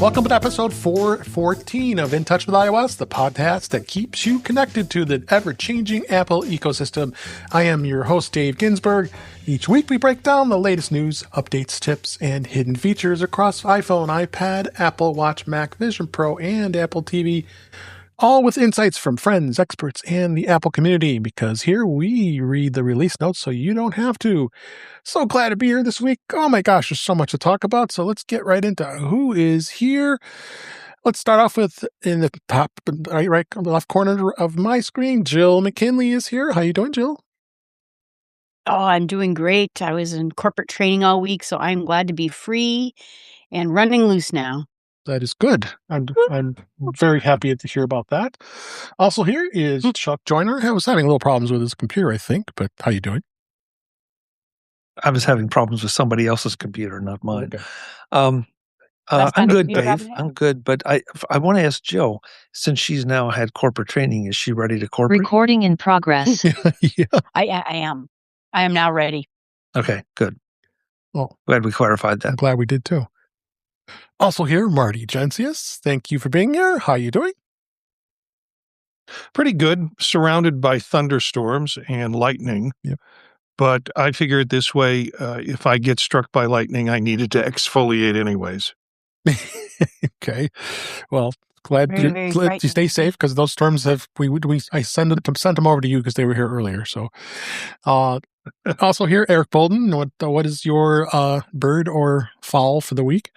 Welcome to episode 414 of In Touch with iOS, the podcast that keeps you connected to the ever-changing Apple ecosystem. I am your host, Dave Ginsburg. Each week we break down the latest news, updates, tips, and hidden features across iPhone, iPad, Apple Watch, Mac, Vision Pro, and Apple TV, all with insights from friends, experts, and the Apple community, because here we read the release notes so you don't have to. So glad to be here this week. Oh my gosh, there's so much to talk about. So let's get right into who is here. Let's start off with, in the top right on the left corner of my screen, Jill McKinley is here. How you doing, Jill? Oh, I'm doing great. I was in corporate training all week, so I'm glad to be free and running loose now. That is good. I'm very happy to hear about that. Also here is Chuck Joyner. I was having a little problems with his computer, I think, but how you doing? I was having problems with somebody else's computer, not mine. Okay. I'm good, Dave. I'm good, but I want to ask Jill, since she's now had corporate training, is she ready to corporate? Recording in progress. Yeah. I am. I am now ready. Okay, good. Well, glad we clarified that. I'm glad we did too. Also here, Marty Gensius. Thank you for being here. How you doing? Pretty good, surrounded by thunderstorms and lightning. Yep. But I figured this way, if I get struck by lightning, I needed to exfoliate anyways. Okay. Well, glad you stay safe, because those storms have I sent them over to you because they were here earlier. So, also here, Eric Bolden. What is your bird or fowl for the week?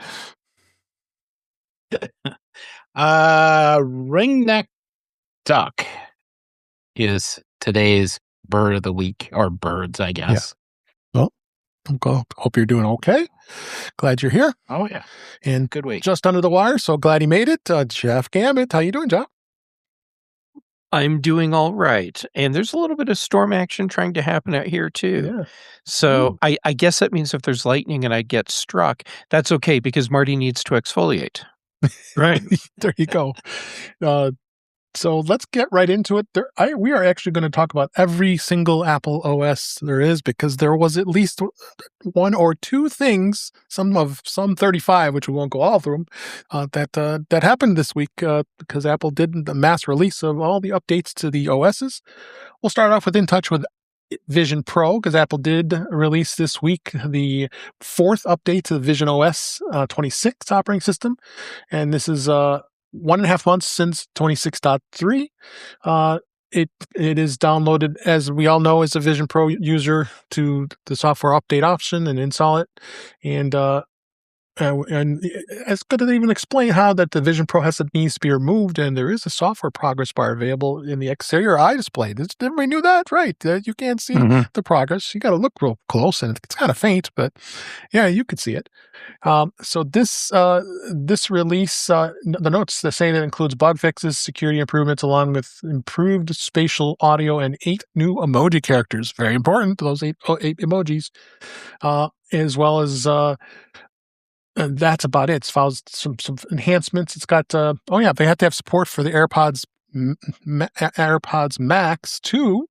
Ringneck duck is today's bird of the week, or birds, I guess. Yeah. Well, hope you're doing okay. Glad you're here. Oh yeah, and good week. Just under the wire, so glad he made it. Jeff Gambit, how you doing, Jeff? I'm doing all right. And there's a little bit of storm action trying to happen out here too. Yeah. So I guess that means if there's lightning and I get struck, that's okay, because Marty needs to exfoliate. Right. There you go. So let's get right into it. We are actually going to talk about every single Apple OS there is, because there was at least one or two things, some 35, which we won't go all through them, that happened this week because Apple did the mass release of all the updates to the OSs. We'll start off with In Touch with Vision Pro, because Apple did release this week the fourth update to the visionOS 26 operating system, and this is 1.5 months since 26.3. It is downloaded, as we all know, as a Vision Pro user, to the software update option and install it. And it's good to even explain how that the Vision Pro needs to be removed, and there is a software progress bar available in the exterior eye display. Everybody knew that, right? You can't see the progress. You got to look real close, and it's kind of faint, but yeah, you could see it. So this release, the notes say that it includes bug fixes, security improvements, along with improved spatial audio and 8 new emoji characters. Very important, those eight emojis, as well as. And that's about it. It's follows some enhancements. It's got they have to have support for the AirPods Max too.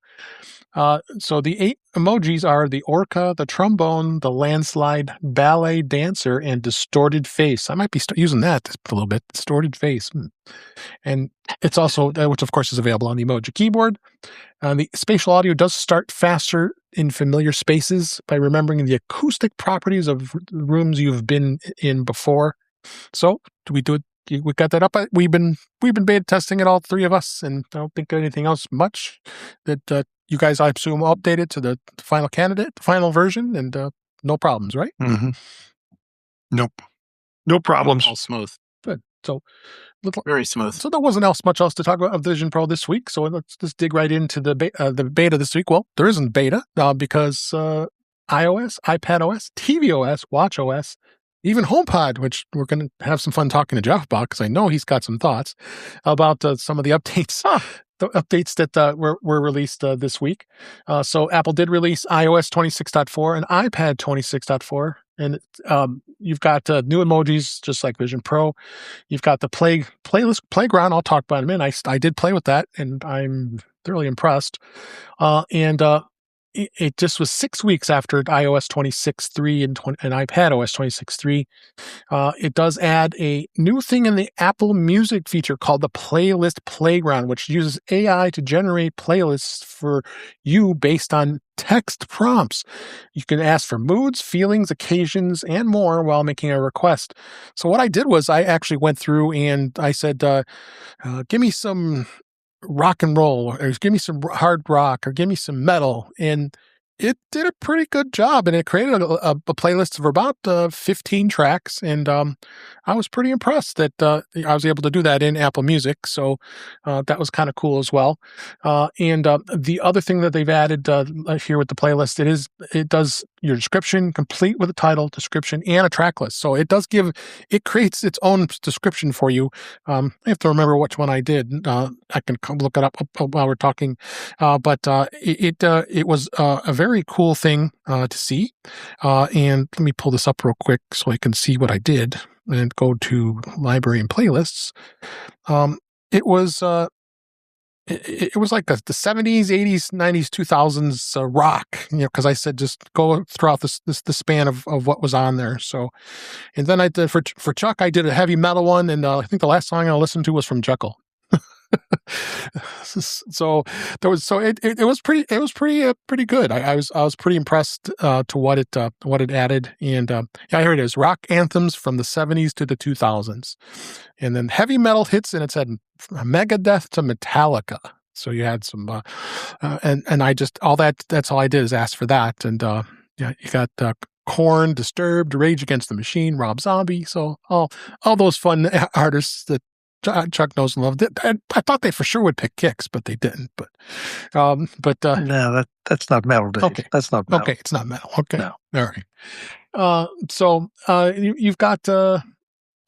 So the 8 emojis are the orca, the trombone, the landslide, ballet dancer, and distorted face. I might be using that a little bit. Distorted face. And it's also, which of course is available on the emoji keyboard. The spatial audio does start faster in familiar spaces by remembering the acoustic properties of rooms you've been in before. So do we do it? We got that up. We've been beta testing it, all three of us, and I don't think anything else much that you guys, I assume, updated to the final version, and no problems, right? Mm-hmm. Nope. No problems. All smooth. Good. So very smooth. So there wasn't much else to talk about of Vision Pro this week. So let's just dig right into the beta this week. Well, there isn't beta because iOS, iPadOS, tvOS, watchOS, even HomePod, which we're going to have some fun talking to Jeff about, because I know he's got some thoughts about some of the updates. The updates that were released this week. So Apple did release iOS 26.4 and iPad 26.4. And you've got new emojis, just like Vision Pro. You've got the playlist playground. I'll talk about in a minute. I did play with that, and I'm thoroughly impressed. And it just was 6 weeks after iOS 26.3 and iPadOS 26.3. It does add a new thing in the Apple Music feature called the Playlist Playground, which uses AI to generate playlists for you based on text prompts. You can ask for moods, feelings, occasions, and more while making a request. So what I did was I actually went through and I said, give me some rock and roll, or give me some hard rock, or give me some metal. And it did a pretty good job, and it created a playlist of about 15 tracks. And I was pretty impressed that I was able to do that in Apple Music. So that was kind of cool as well. And the other thing that they've added here with the playlist, it does your description complete with a title, description, and a track list. So it creates its own description for you. I have to remember which one I did. I can look it up while we're talking. But it was a very cool thing to see. And let me pull this up real quick so I can see what I did and go to library and playlists. It was like the 70s, 80s, 90s, 2000s rock, because I said just go throughout the span of what was on there. So, and then I did for Chuck, I did a heavy metal one, and I think the last song I listened to was from Jekyll. So it was pretty good. I was pretty impressed to what it added. And yeah, here it is: rock anthems from the 70s to the 2000s, and then heavy metal hits, and it said Megadeth to Metallica. So you had some and I just that's all I did is ask for that. And yeah, you got Korn, Disturbed, Rage Against the Machine, Rob Zombie. So all those fun artists that Chuck knows and loves. I thought they for sure would pick Kicks, but they didn't. But no, that's not metal, Dave. Okay, that's not metal. Okay, it's not metal. Okay, no. All right. So you've got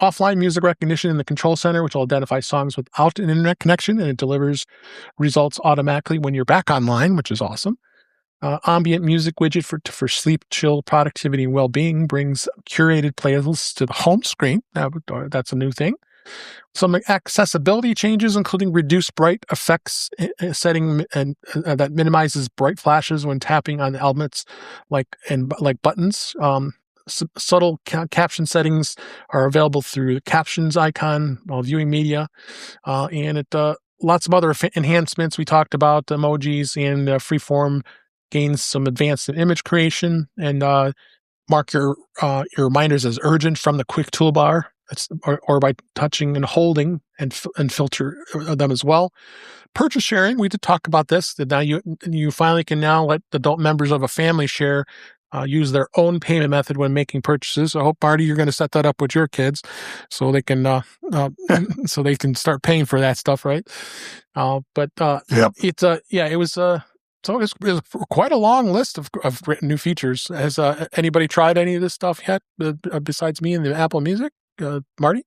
offline music recognition in the control center, which will identify songs without an internet connection, and it delivers results automatically when you're back online, which is awesome. Ambient music widget for sleep, chill, productivity, and well-being brings curated playlists to the home screen. That's a new thing. Some accessibility changes, including reduced bright effects setting and that minimizes bright flashes when tapping on elements like buttons. Subtle caption settings are available through the captions icon while viewing media, and lots of other enhancements. We talked about emojis, and freeform gains some advanced image creation, and mark your reminders as urgent from the quick toolbar. Or by touching and holding and filter them as well. Purchase sharing, we did talk about this, that now you finally can now let adult members of a family share, use their own payment method when making purchases. I hope, Marty, you're going to set that up with your kids so they can so they can start paying for that stuff, right? But yep. It was so it was quite a long list of new features. Has anybody tried any of this stuff yet besides me and the Apple Music? Marty?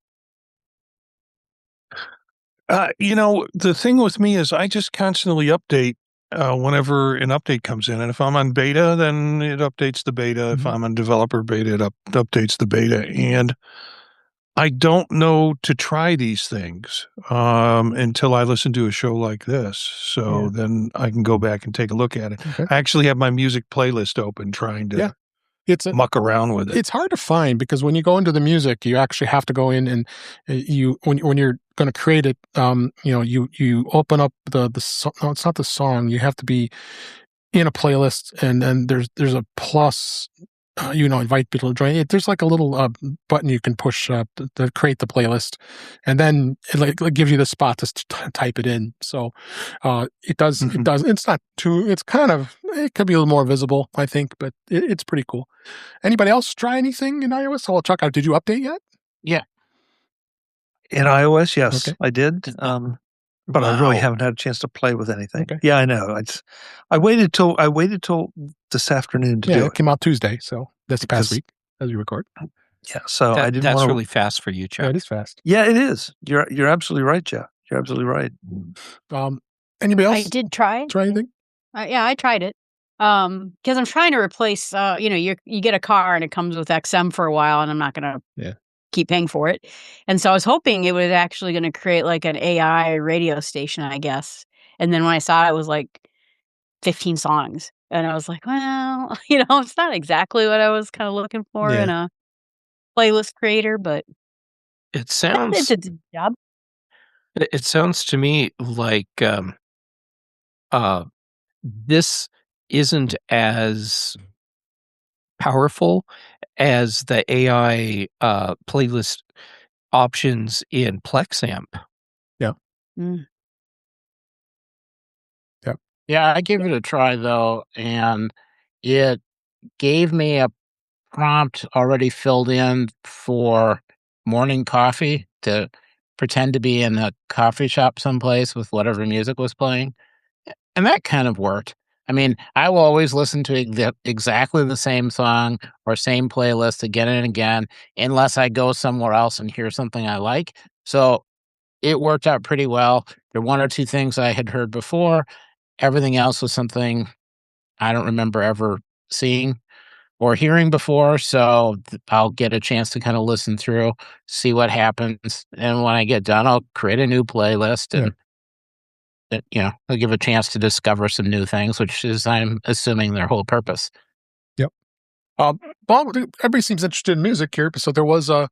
The thing with me is I just constantly update whenever an update comes in. And if I'm on beta, then it updates the beta. Mm-hmm. If I'm on developer beta, it updates the beta. And I don't know to try these things until I listen to a show like this. So then I can go back and take a look at it. Okay. I actually have my music playlist open trying to muck around with it. It's hard to find because when you go into the music, you actually have to go in and when you're going to create it, you open up the no, it's not the song. You have to be in a playlist, and then there's a plus. Invite people to join it. There's like a little button you can push to create the playlist, and then it gives you the spot to type it in. So it does. Mm-hmm. It does. It's not too. It's kind of. It could be a little more visible, I think, but it's pretty cool. Anybody else try anything in iOS? Well, Chuck, did you update yet? Yeah. In iOS, yes, okay. I did. But I really haven't had a chance to play with anything. Okay. Yeah, I know. I waited till this afternoon to do it. It came out Tuesday, so that's the past week as we record. Yeah, so I didn't. That's really fast for you, Chuck. Yeah, it is fast. Yeah, it is. You're absolutely right, Jeff. You're absolutely right. Anybody else? I did try. Try anything? Yeah, I tried it. Because I'm trying to replace. You get a car and it comes with XM for a while, and I'm not going to. Keep paying for it. And so I was hoping it was actually going to create like an AI radio station, I guess. And then when I saw it was like 15 songs. And I was like, well, it's not exactly what I was kind of looking for in a playlist creator, but It it's sounds a job. it sounds to me like this isn't as powerful as the AI playlist options in PlexAmp. Yeah. Mm. Yep. Yeah, I gave it a try though, and it gave me a prompt already filled in for morning coffee to pretend to be in a coffee shop someplace with whatever music was playing. And that kind of worked. I mean, I will always listen to exactly the same song or same playlist again and again, unless I go somewhere else and hear something I like. So it worked out pretty well. There were one or two things I had heard before. Everything else was something I don't remember ever seeing or hearing before. So I'll get a chance to kind of listen through, see what happens. And when I get done, I'll create a new playlist and I'll give a chance to discover some new things, which is, I'm assuming, their whole purpose. Yep. Well, everybody seems interested in music here, so there was an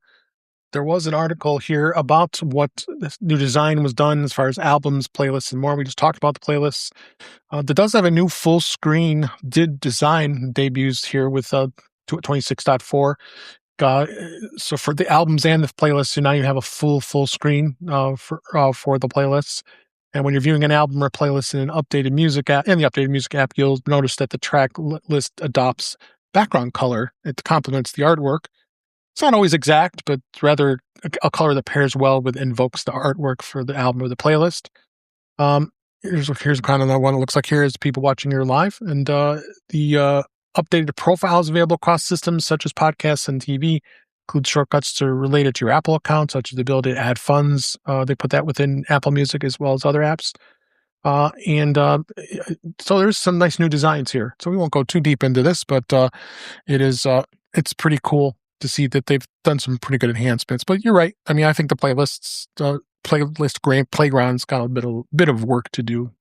article here about what this new design was done as far as albums, playlists, and more. We just talked about the playlists. That does have a new full screen design debuts here with 26.4. So for the albums and the playlists, so now you have a full screen for the playlists. And when you're viewing an album or playlist in an updated music app, you'll notice that the track list adopts background color. It complements the artwork. It's not always exact, but rather a color that pairs well with invokes the artwork for the album or the playlist. Here's kind of the one it looks like here is people watching your live, and the updated profiles available across systems such as podcasts and TV include shortcuts to related to your Apple account, such as the ability to add funds. They put that within Apple Music as well as other apps. So there's some nice new designs here. So we won't go too deep into this, but it's pretty cool to see that they've done some pretty good enhancements. But you're right. I mean, I think the playground's got a bit of work to do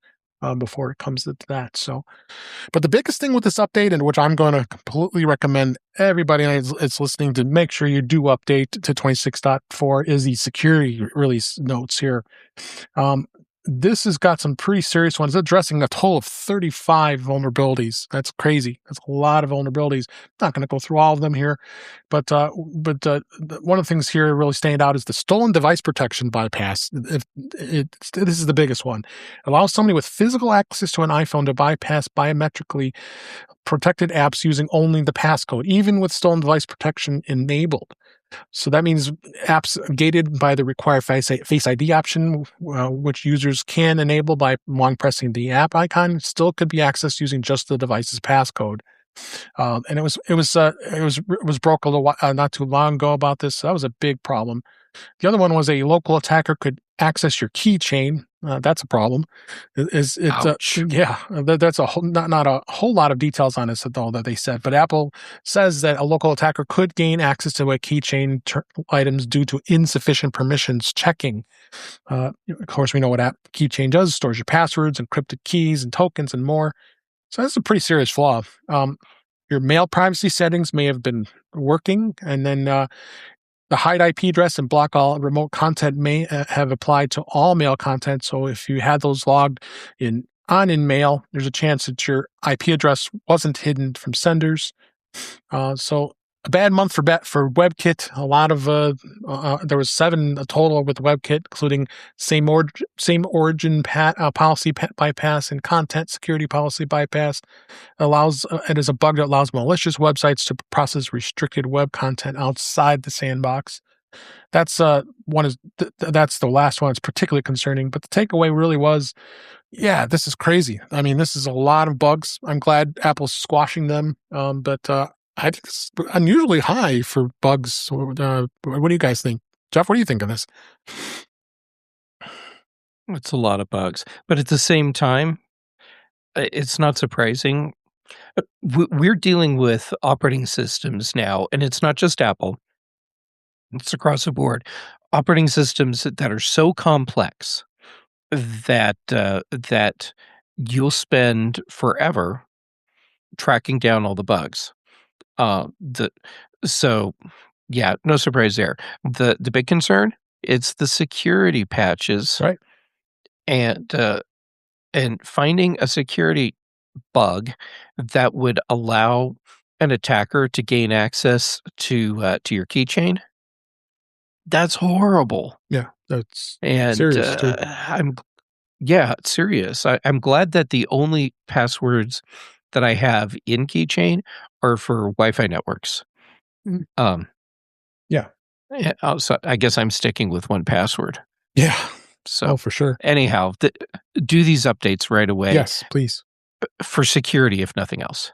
before it comes to that. So, but the biggest thing with this update, and which I'm going to completely recommend everybody that's listening to make sure you do update to 26.4, is the security release notes here. This has got some pretty serious ones, addressing a total of 35 vulnerabilities. That's crazy. That's a lot of vulnerabilities. Not going to go through all of them here, but one of the things here really stand out is the stolen device protection bypass. This is the biggest one. It allows somebody with physical access to an iPhone to bypass biometrically protected apps using only the passcode, even with stolen device protection enabled. So that means apps gated by the required Face ID option, which users can enable by long pressing the app icon, still could be accessed using just the device's passcode. And it was broke a little not too long ago about this. So that was a big problem. The other one was a local attacker could access your keychain. That's a problem. That's a whole, not a whole lot of details on this at all that they said, but Apple says that a local attacker could gain access to a keychain items due to insufficient permissions checking. Of course, we know what keychain does: stores your passwords, encrypted keys, and tokens, and more. So that's a pretty serious flaw. Your mail privacy settings may have been working, and then the hide IP address and block all remote content may have applied to all mail content. So if you had those logged in mail, there's a chance that your IP address wasn't hidden from senders. So a bad month for WebKit. A lot of there was 7 total with WebKit, including same origin policy bypass and content security policy bypass. It is a bug that allows malicious websites to process restricted web content outside the sandbox. That's that's the last one. It's particularly concerning. But the takeaway really was, yeah, this is crazy. I mean, this is a lot of bugs. I'm glad Apple's squashing them. But I think it's unusually high for bugs. What do you guys think? Jeff, what do you think of this? It's a lot of bugs. But at the same time, it's not surprising. We're dealing with operating systems now, and it's not just Apple. It's across the board. Operating systems that are so complex that you'll spend forever tracking down all the bugs. So yeah, no surprise there. The big concern, it's the security patches, right? And finding a security bug that would allow an attacker to gain access to your keychain. That's horrible. Yeah, that's serious too. It's serious. I'm glad that the only passwords that I have in keychain are for Wi-Fi networks. Yeah. So I guess I'm sticking with 1Password. Yeah. So for sure. Anyhow, do these updates right away. Yes, please. For security, if nothing else.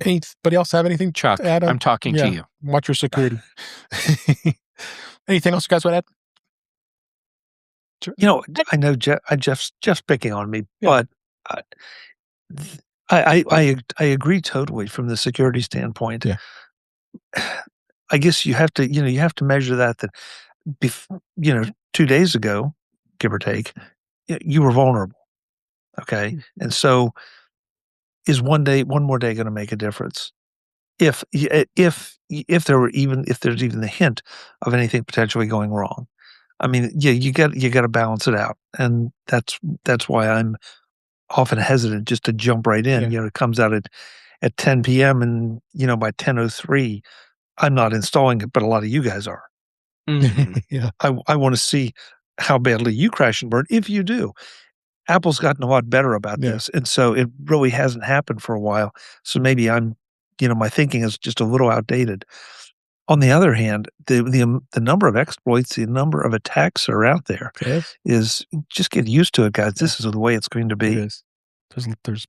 Anybody else have anything Chuck, to add? I'm talking to you. Watch your security. Anything else you guys would add? I know Jeff's picking on me, but I agree totally from the security standpoint. Yeah. I guess you have to measure that 2 days ago, give or take, you were vulnerable. Okay. And so is one more day going to make a difference? If there's even the hint of anything potentially going wrong. I mean, you got to balance it out. And that's why I'm often hesitant just to jump right in. Yeah. It comes out at 10 p.m. and by 10:03 I'm not installing it, but a lot of you guys are. Yeah. I want to see how badly you crash and burn, if you do. Apple's gotten a lot better about this, and so it really hasn't happened for a while. So maybe my thinking is just a little outdated. On the other hand, the number of exploits, the number of attacks that are out there is just get used to it, guys. This is the way it's going to be. It is. There's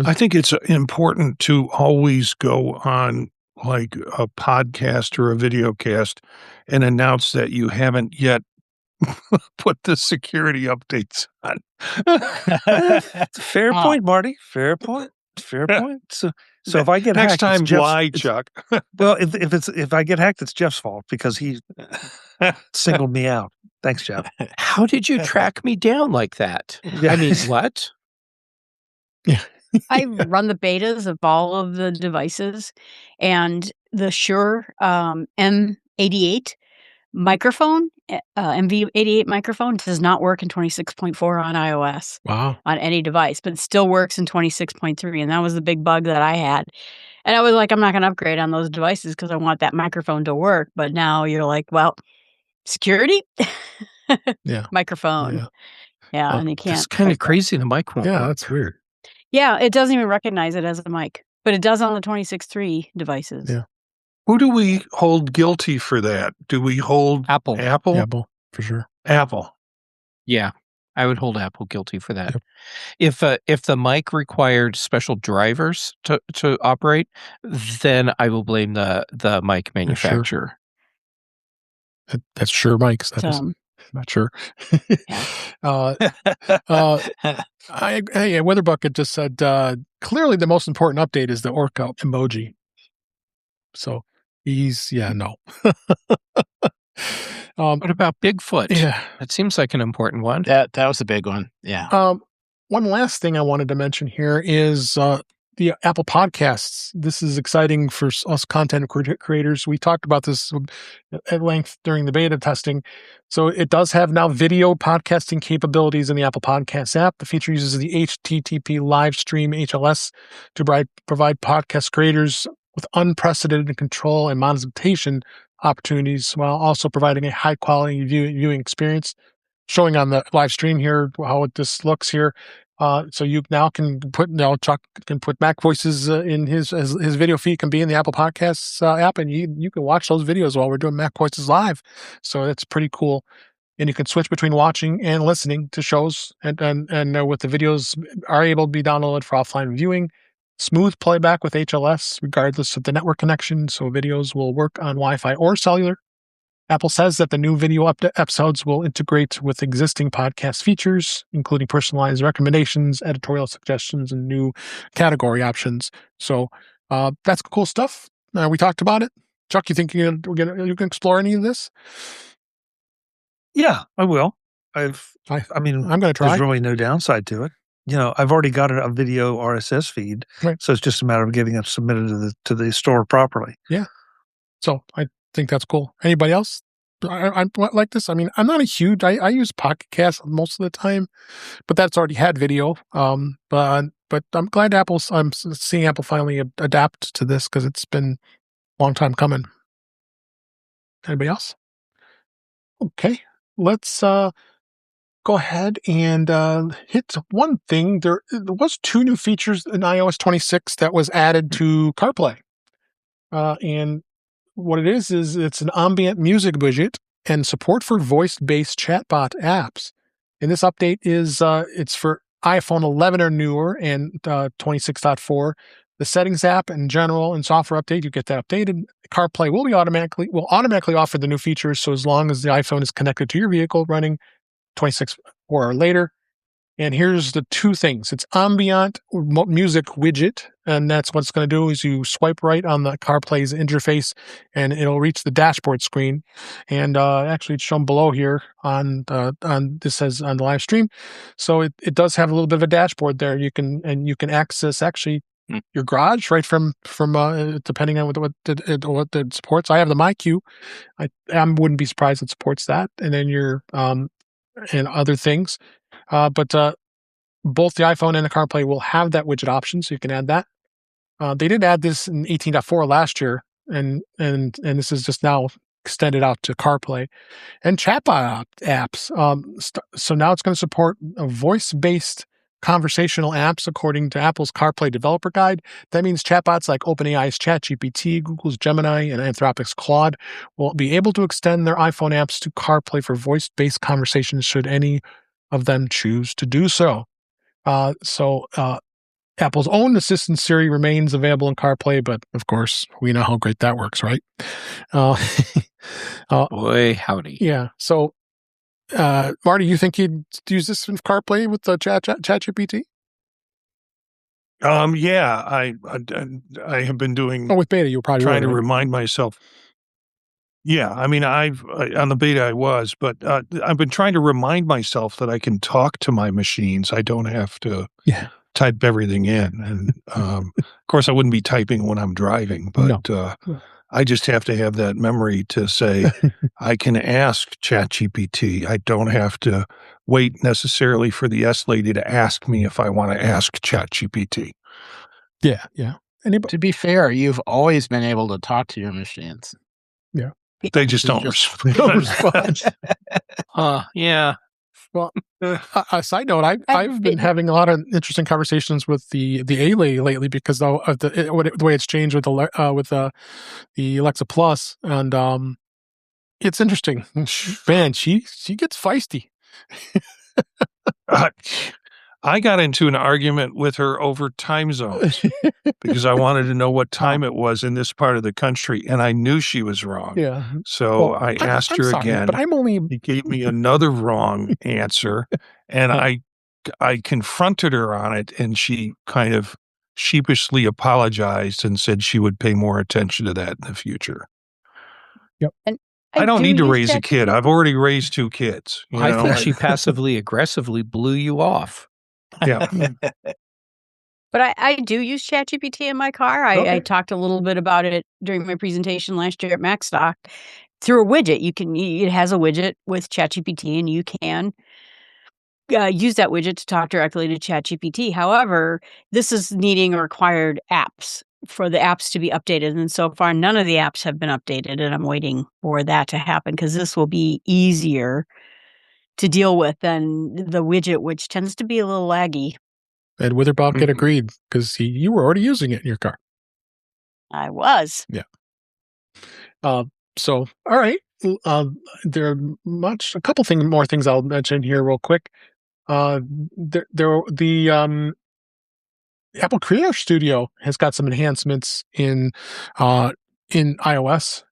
I think it's important to always go on like a podcast or a video cast and announce that you haven't yet put the security updates on. Fair point, Marty. Fair point. So if I get next hacked, time, lie, Chuck. Well, if I get hacked, it's Jeff's fault because he singled me out. Thanks, Jeff. How did you track me down like that? I mean, what? Yeah. I run the betas of all of the devices, and the Shure M88 microphone, MV88 microphone, does not work in 26.4 on iOS. Wow. On any device, but it still works in 26.3, and that was the big bug that I had. And I was like, I'm not going to upgrade on those devices because I want that microphone to work. But now you're like, well, security? Microphone. Yeah, and you can't. It's kind of crazy. The mic won't work. That's weird. Yeah, it doesn't even recognize it as a mic, but it does on the 26.3 devices. Yeah. Who do we hold guilty for that? Do we hold Apple? Apple, for sure. Apple. Yeah, I would hold Apple guilty for that. Yep. If the mic required special drivers to operate, then I will blame the mic manufacturer. That's Shure mics. That is not sure. Weather Bucket just said clearly the most important update is the orca emoji. So he's no. What about Bigfoot? Yeah, that seems like an important one. That was a big one. Yeah. One last thing I wanted to mention here is the Apple Podcasts. This is exciting for us content creators. We talked about this at length during the beta testing. So it does have now video podcasting capabilities in the Apple Podcasts app. The feature uses the HTTP live stream HLS to provide podcast creators with unprecedented control and monetization opportunities while also providing a high quality viewing experience. Showing on the live stream here how this looks here. So you now can put Chuck can put Mac voices in his video feed can be in the Apple Podcasts app, and you can watch those videos while we're doing Mac Voices live. So that's pretty cool. And you can switch between watching and listening to shows, and with the videos are able to be downloaded for offline viewing. Smooth playback with HLS regardless of the network connection, so videos will work on Wi-Fi or cellular. Apple says that the new video episodes will integrate with existing podcast features, including personalized recommendations, editorial suggestions, and new category options. So that's cool stuff. We talked about it. Chuck, you think you can explore any of this? Yeah, I will. I mean, I'm going to try. There's really no downside to it. I've already got a video RSS feed, right. So it's just a matter of getting it submitted to the store properly. Yeah. So I think that's cool. Anybody else? I like this. I mean, I'm not a huge. I use Pocket Cast most of the time, but that's already had video. But I'm glad I'm seeing Apple finally adapt to this because it's been a long time coming. Anybody else? Okay, let's go ahead and hit one thing. There was 2 new features in iOS 26 that was added to CarPlay, and what it is it's an ambient music widget and support for voice-based chatbot apps. And this update is it's for iPhone 11 or newer and 26.4. The settings app in general and software update, you get that updated. CarPlay will automatically offer the new features. So as long as the iPhone is connected to your vehicle running 26 or later. And here's the 2 things. It's ambient music widget, and that's what it's going to do is you swipe right on the CarPlay's interface, and it'll reach the dashboard screen. And actually, it's shown below here on this says on the live stream. So it does have a little bit of a dashboard there. You can access actually your garage right from depending on what it supports. I have the MyQ. I wouldn't be surprised it supports that, and then your and other things. But both the iPhone and the CarPlay will have that widget option, so you can add that. They did add this in 18.4 last year, and this is just now extended out to CarPlay and chatbot apps. So now it's going to support voice-based conversational apps according to Apple's CarPlay developer guide. That means chatbots like OpenAI's ChatGPT, Google's Gemini, and Anthropic's Claude will be able to extend their iPhone apps to CarPlay for voice-based conversations should any of them choose to do so. Apple's own assistant Siri remains available in CarPlay, but of course, we know how great that works, right? Boy, howdy. Yeah. So, Marty, you think you'd use this in CarPlay with the ChatGPT? Yeah, I have been doing. With beta, you were probably trying to remind myself. Yeah, I mean, on the beta I was, but I've been trying to remind myself that I can talk to my machines. I don't have to type everything in, and of course, I wouldn't be typing when I'm driving, but I just have to have that memory to say I can ask ChatGPT. I don't have to wait necessarily for the S lady to ask me if I want to ask ChatGPT. Yeah. To be fair, you've always been able to talk to your machines. Yeah. They just don't respond. Yeah. Well, a side note, I've been having a lot of interesting conversations with the A-Lady lately because of the way it's changed with the Alexa Plus, and it's interesting. Man, she gets feisty. I got into an argument with her over time zones because I wanted to know what time it was in this part of the country, and I knew she was wrong. Yeah. So I asked her again, but he gave me another wrong answer, and I confronted her on it, and she kind of sheepishly apologized and said she would pay more attention to that in the future. Yep. And I don't need to raise a kid. I've already raised 2 kids. I think she passively aggressively blew you off. Yeah. But I do use ChatGPT in my car. I talked a little bit about it during my presentation last year at MacStock. Through a widget, it has a widget with ChatGPT, and you can use that widget to talk directly to ChatGPT. However, this is needing required apps for the apps to be updated, and so far none of the apps have been updated, and I'm waiting for that to happen because this will be easier to deal with than the widget, which tends to be a little laggy. And Witherball get agreed because you were already using it in your car. I was. Yeah. So, all right. There are a couple more things I'll mention here real quick. The Apple Creator Studio has got some enhancements in iOS,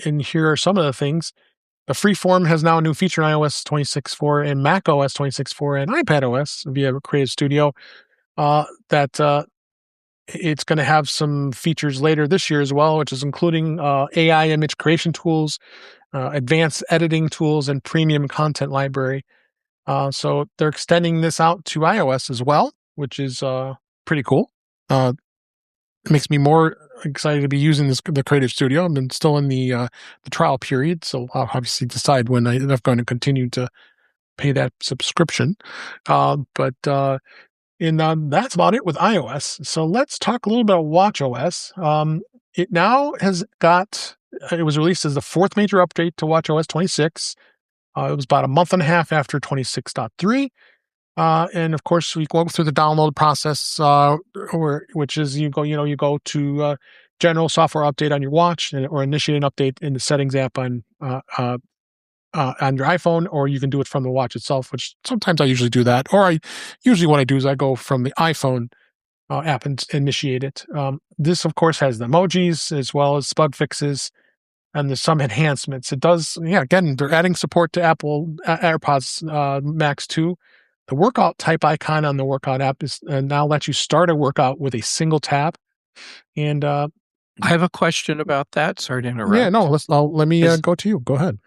and here are some of the things. The Freeform has now a new feature in iOS 26.4 and macOS 26.4 and iPadOS via Creative Studio. That it's going to have some features later this year as well, which is including AI image creation tools, advanced editing tools, and premium content library. So they're extending this out to iOS as well. which is pretty cool. It makes me more excited to be using the Creative Studio. I'm still in the trial period, so I'll obviously decide when I'm going to continue to pay that subscription. But that's about it with iOS. So let's talk a little bit about watchOS. It now has got, it was released as the fourth major update to watchOS 26. It was about a month and a half after 26.3. And of course, we go through the download process, which is you go to general software update on your watch, or initiate an update in the settings app on your iPhone, or you can do it from the watch itself, which sometimes I usually do that. Or usually what I do is I go from the iPhone app and initiate it. This, of course, has the emojis as well as bug fixes, and there's some enhancements. It does, again, they're adding support to Apple AirPods Max 2. The workout type icon on the workout app is now lets you start a workout with a single tap. And I have a question about that. Sorry to interrupt. Yeah, no, let me go to you. Go ahead.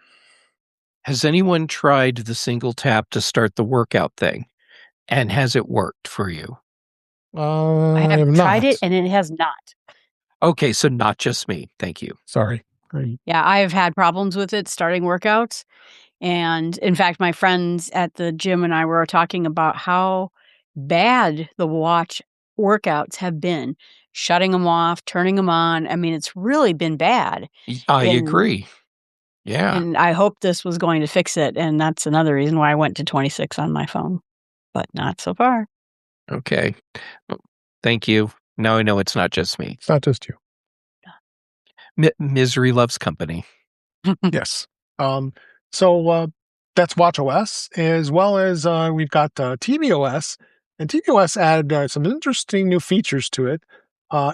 Has anyone tried the single tap to start the workout thing? And has it worked for you? I have tried it, and it has not. Okay, so not just me. Thank you. Sorry. Yeah, I've had problems with it starting workouts. And in fact, my friends at the gym and I were talking about how bad the watch workouts have been, shutting them off, turning them on. I mean, it's really been bad. I agree. Yeah. And I hoped this was going to fix it. And that's another reason why I went to 26 on my phone, but not so far. Okay. Thank you. Now I know it's not just me. It's not just you. Misery loves company. Yes. So that's watchOS, as well as we've got tvOS. And tvOS added some interesting new features to it,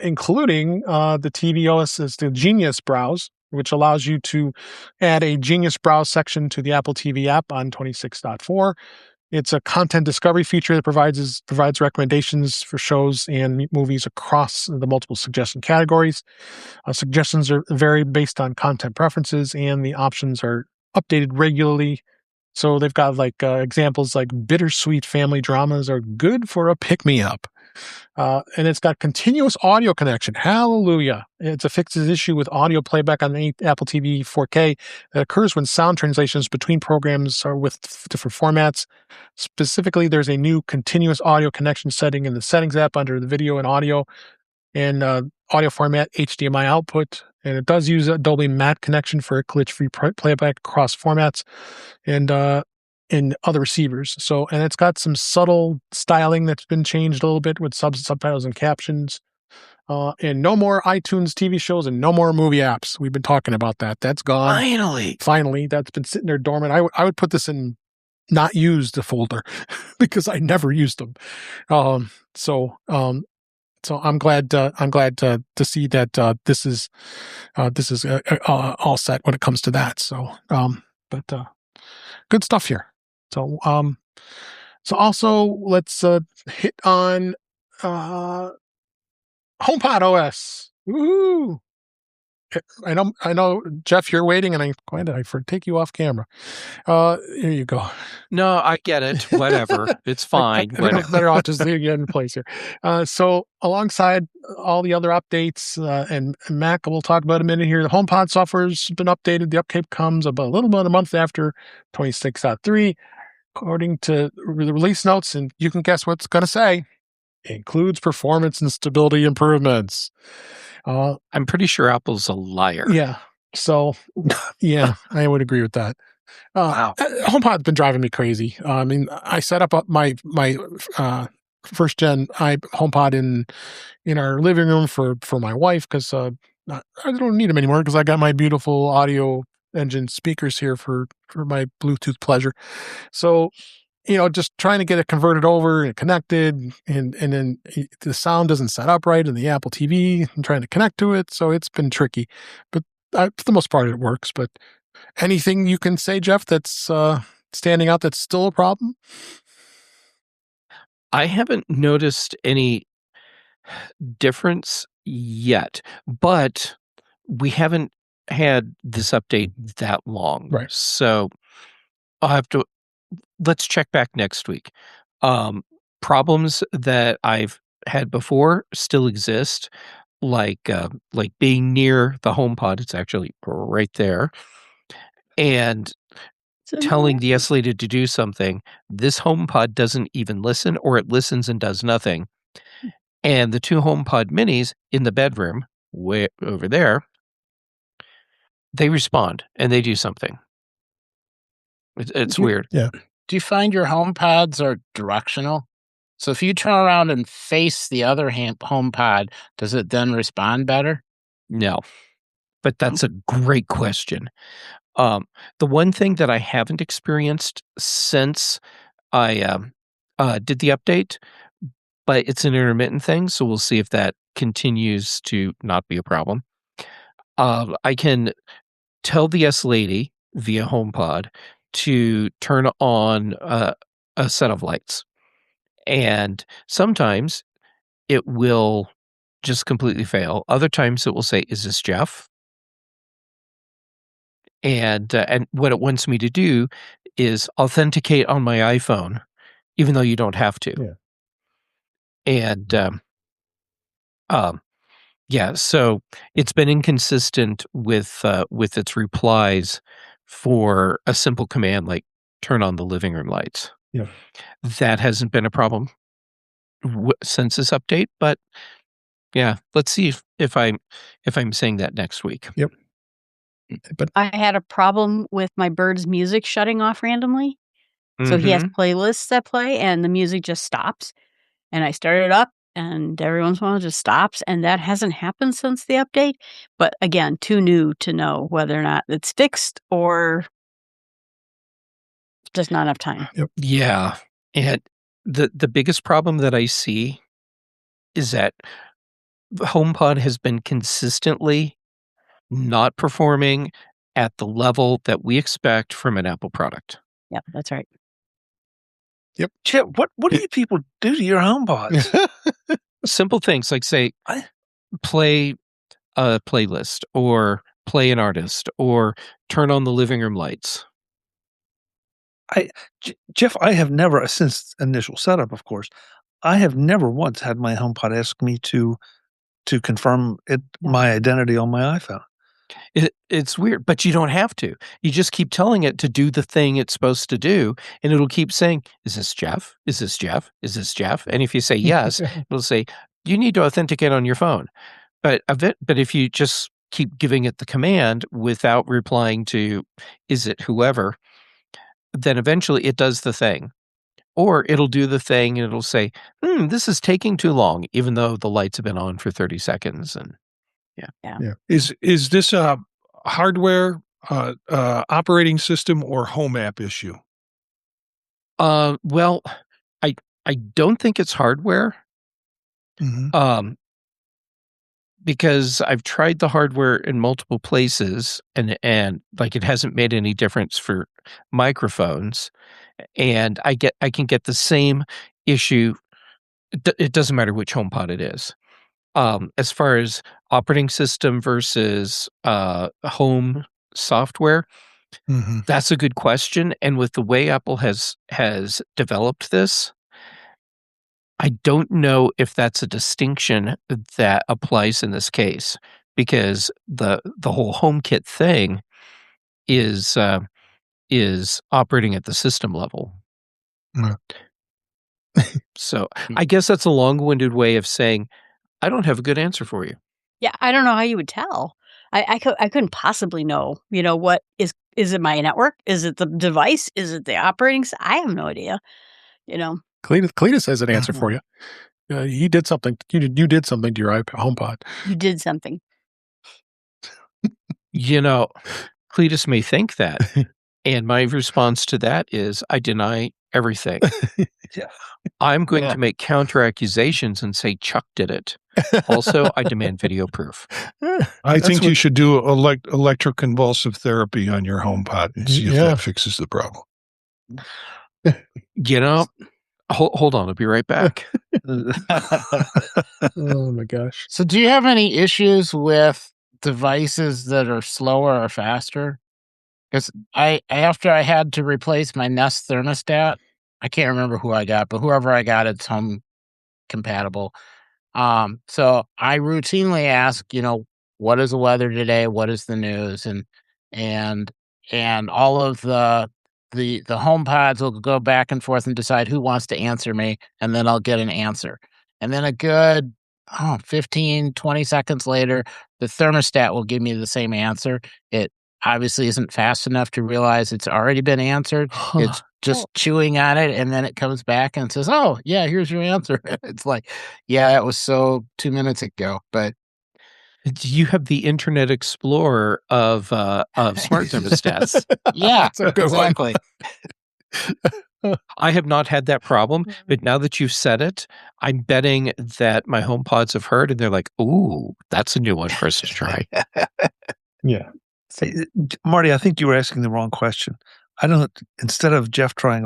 including the tvOS is the Genius Browse, which allows you to add a Genius Browse section to the Apple TV app on 26.4. It's a content discovery feature that provides recommendations for shows and movies across the multiple suggestion categories. Suggestions vary based on content preferences, and the options are updated regularly. So they've got examples like bittersweet family dramas are good for a pick-me-up. And it's got continuous audio connection. Hallelujah. It fixes issue with audio playback on the Apple TV 4K that occurs when sound translations between programs are with different formats. Specifically, there's a new continuous audio connection setting in the settings app under the video and audio audio format HDMI output. And it does use a Dolby Matte connection for a glitch-free playback across formats and in other receivers. So, and it's got some subtle styling that's been changed a little bit with subtitles and captions. And no more iTunes TV shows and no more movie apps. We've been talking about that. That's gone. Finally, that's been sitting there dormant. I would put this in not used folder because I never used them. So I'm glad to see that this is all set when it comes to that. So, but good stuff here. So also let's hit on HomePod OS. Woohoo! I know, Jeff, you're waiting, and I'm going to take you off camera. Here you go. No, I get it. Whatever. It's fine. Better off just get in place here. So alongside all the other updates and Mac, we'll talk about in a minute here. The HomePod software has been updated. The update comes about a little bit a month after 26.3. According to the release notes, and you can guess what it's going to say, includes performance and stability improvements. I'm pretty sure Apple's a liar. Yeah. So, yeah, I would agree with that. Wow. HomePod's been driving me crazy. I mean, I set up my first gen HomePod in our living room for my wife because I don't need them anymore because I got my beautiful audio engine speakers here for my Bluetooth pleasure. So, just trying to get it converted over and connected, and then the sound doesn't set up right in the Apple TV and trying to connect to it. So it's been tricky, but for the most part it works. But anything you can say, Jeff, that's standing out that's still a problem? I haven't noticed any difference yet, but we haven't had this update that long. Right. So let's check back next week. problems that I've had before still exist, like being near the HomePod. It's actually right there, and telling the S Lady to do something. This HomePod doesn't even listen, or it listens and does nothing. And the 2 HomePod minis in the bedroom, way over there, they respond and they do something. It's weird. Yeah. Do you find your HomePods are directional? So if you turn around and face the other HomePod, does it then respond better? No, but that's a great question. The one thing that I haven't experienced since I did the update, but it's an intermittent thing, so we'll see if that continues to not be a problem. I can tell the S Lady via HomePod to turn on a set of lights, and sometimes it will just completely fail. Other times it will say, "Is this Jeff?" And what it wants me to do is authenticate on my iPhone, even though you don't have to. Yeah. And yeah, so it's been inconsistent with its replies for a simple command like turn on the living room lights. Yeah. That hasn't been a problem since this update, but yeah, let's see if I'm saying that next week. Yep. But I had a problem with my bird's music shutting off randomly. So he has playlists that play and the music just stops. And I start it up and every once in a while it just stops. And that hasn't happened since the update. But again, too new to know whether or not it's fixed or just not enough time. Yep. Yeah. And the biggest problem that I see is that HomePod has been consistently not performing at the level that we expect from an Apple product. Yep, that's right. Yep. Chip, what do you people do to your HomePods? Simple things like say, play a playlist or play an artist or turn on the living room lights. Jeff, I have never, since initial setup, of course, I have never once had my HomePod ask me to confirm my identity on my iPhone. It's weird, but you don't have to. You just keep telling it to do the thing it's supposed to do, and it'll keep saying, "Is this Jeff? Is this Jeff? Is this Jeff?" And if you say yes, it'll say, "You need to authenticate on your phone." But if you just keep giving it the command without replying to, "Is it whoever?" then eventually it does the thing. Or it'll do the thing and it'll say, "This is taking too long," even though the lights have been on for 30 seconds. And Yeah. Is this a hardware, operating system, or home app issue? Well, I don't think it's hardware. Because I've tried the hardware in multiple places and like it hasn't made any difference for microphones, and I can get the same issue. It doesn't matter which HomePod it is. As far as operating system versus home software, that's a good question. And with the way Apple has developed this, I don't know if that's a distinction that applies in this case, because the whole HomeKit thing is operating at the system level. So I guess that's a long-winded way of saying I don't have a good answer for you. Yeah, I don't know how you would tell. I couldn't possibly know. What is it? My network? Is it the device? Is it the operating? I have no idea. Cletus has an answer for you. He did something. You did something to your HomePod. You did something. Cletus may think that, and my response to that is I deny everything. I'm going to make counter accusations and say Chuck did it. Also, I demand video proof. I think you should do electroconvulsive therapy on your HomePod and see if that fixes the problem. Hold on, I'll be right back. Oh my gosh. So do you have any issues with devices that are slower or faster? Because after I had to replace my Nest thermostat, I can't remember who I got, but whoever I got, it's home compatible. So I routinely ask, what is the weather today? What is the news? And all of the HomePods will go back and forth and decide who wants to answer me, and then I'll get an answer. And then a good 15, 20 seconds later, the thermostat will give me the same answer. It obviously isn't fast enough to realize it's already been answered. It's just chewing on it, and then it comes back and says, "Oh, yeah, here's your answer." It's like, yeah, that was so 2 minutes ago, but you have the Internet Explorer of smart thermostats. yeah, That's a good one. exactly. I have not had that problem, but now that you've said it, I'm betting that my HomePods have heard, and they're like, "Ooh, that's a new one for us to try." Yeah. Marty, I think you were asking the wrong question. Instead of Jeff trying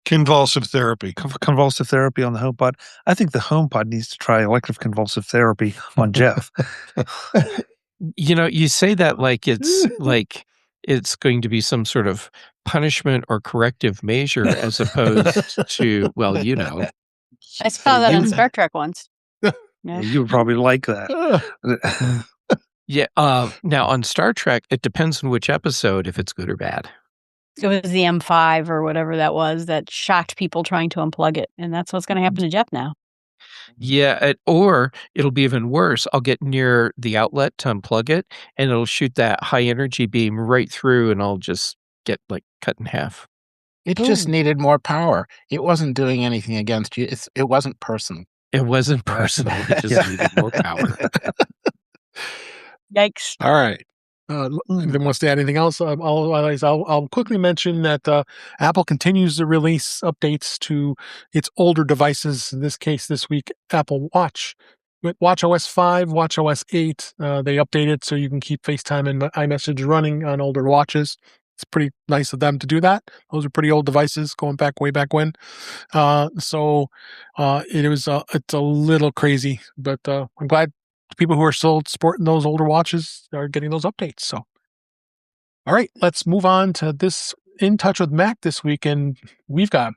Convulsive therapy. convulsive therapy on the HomePod, I think the HomePod needs to try elective convulsive therapy on Jeff. You say that like it's going to be some sort of punishment or corrective measure as opposed to, well, I saw that on Star Trek once. Yeah, you would probably like that. Yeah. Now on Star Trek, it depends on which episode, if it's good or bad. It was the M5 or whatever that was that shocked people trying to unplug it. And that's what's going to happen to Jeff now. Yeah. Or it'll be even worse. I'll get near the outlet to unplug it, and it'll shoot that high energy beam right through, and I'll just get cut in half. It just needed more power. It wasn't doing anything against you. It wasn't personal. It wasn't personal. It just needed more power. Yikes. All right. Anyone wants to add anything else? I'll quickly mention that Apple continues to release updates to its older devices. In this case, this week, Apple Watch. With watchOS 5, watchOS 8, they updated so you can keep FaceTime and iMessage running on older watches. It's pretty nice of them to do that. Those are pretty old devices going back way back when. It's a little crazy, but I'm glad people who are still sporting those older watches are getting those updates. So, all right, let's move on to this In Touch with Mac this week. And we've got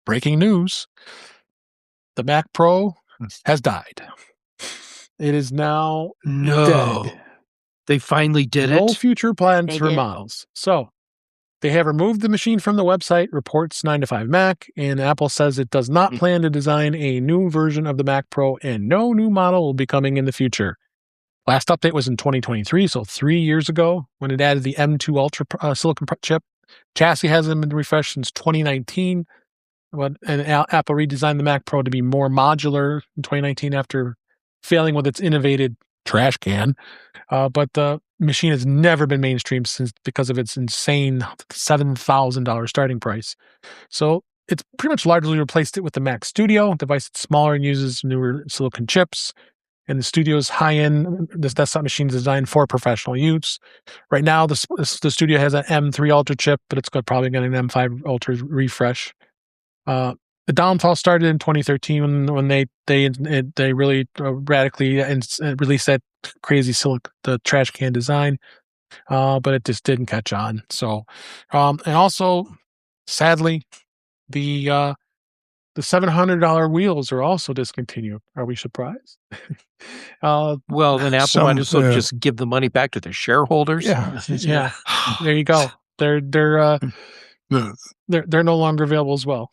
breaking news. The Mac Pro has died. It is now dead. They finally did it. No future plans They for did. models. So they have removed the machine from the website, reports 9to5Mac, and Apple says it does not plan to design a new version of the Mac Pro, and no new model will be coming in the future. Last update was in 2023, so 3 years ago, when it added the M2 Ultra silicon chip. Chassis hasn't been refreshed since 2019, and Apple redesigned the Mac Pro to be more modular in 2019 after failing with its innovative trash can. But the machine has never been mainstream because of its insane $7,000 starting price. So it's pretty much largely replaced it with the Mac Studio, a device that's smaller and uses newer silicon chips. And the Studio's high-end, this desktop machine is designed for professional use. Right now, the Studio has an M3 Ultra chip, but it's probably getting an M5 Ultra refresh. The downfall started in 2013 when they really radically released that crazy the trash can design, but it just didn't catch on. So, and also, sadly, the $700 wheels are also discontinued. Are we surprised? Well, then Apple might as well just give the money back to their shareholders. Yeah. There you go. They're no longer available as well.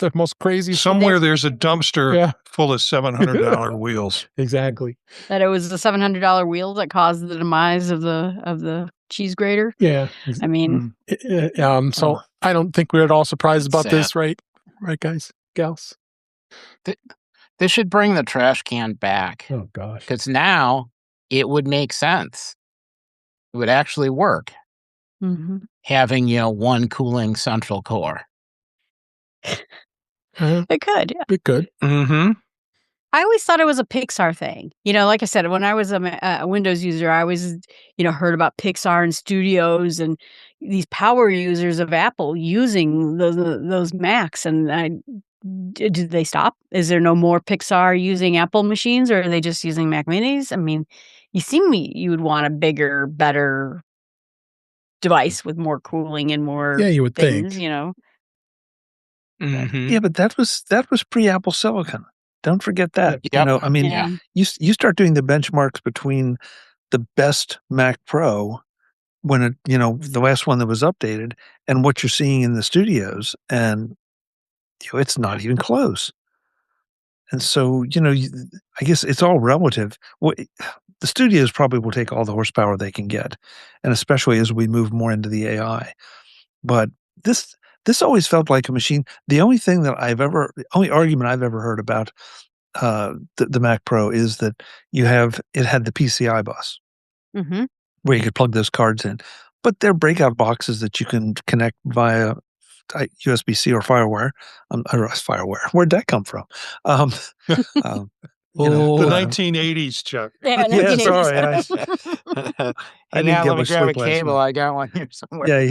The most crazy. Somewhere there's a dumpster full of $700 wheels. Exactly. That it was the $700 wheel that caused the demise of the cheese grater. Yeah. I mean, so I don't think we're at all surprised about this, right? Right, guys, gals. They should bring the trash can back. Oh gosh. Because now it would make sense. It would actually work. Having one cooling central core. It could. It could. Mm-hmm. I always thought it was a Pixar thing. Like I said, when I was a Windows user, I always, heard about Pixar and studios and these power users of Apple using those Macs. And did they stop? Is there no more Pixar using Apple machines, or are they just using Mac Minis? I mean, you would want a bigger, better device with more cooling and more you would things, think. you know. Yeah, but that was pre-Apple Silicon. Don't forget that. Yep. You know, I mean, Yeah. you start doing the benchmarks between the best Mac Pro when it, you know, the last one that was updated and what you're seeing in the studios, and you know, it's not even close. And so, you know, I guess it's all relative. The studios probably will take all the horsepower they can get, and especially as we move more into the AI. But this always felt like a machine. The only only argument I've ever heard about the Mac Pro is that it had the PCI bus Mm-hmm. where you could plug those cards in, but they're breakout boxes that you can connect via USB-C or FireWire. Or FireWire. Where'd that come from? You know, the 1980s, Chuck. Yeah, yeah, sorry. I Hey, didn't now get let me much grab a sleep last cable. night. I got one here somewhere.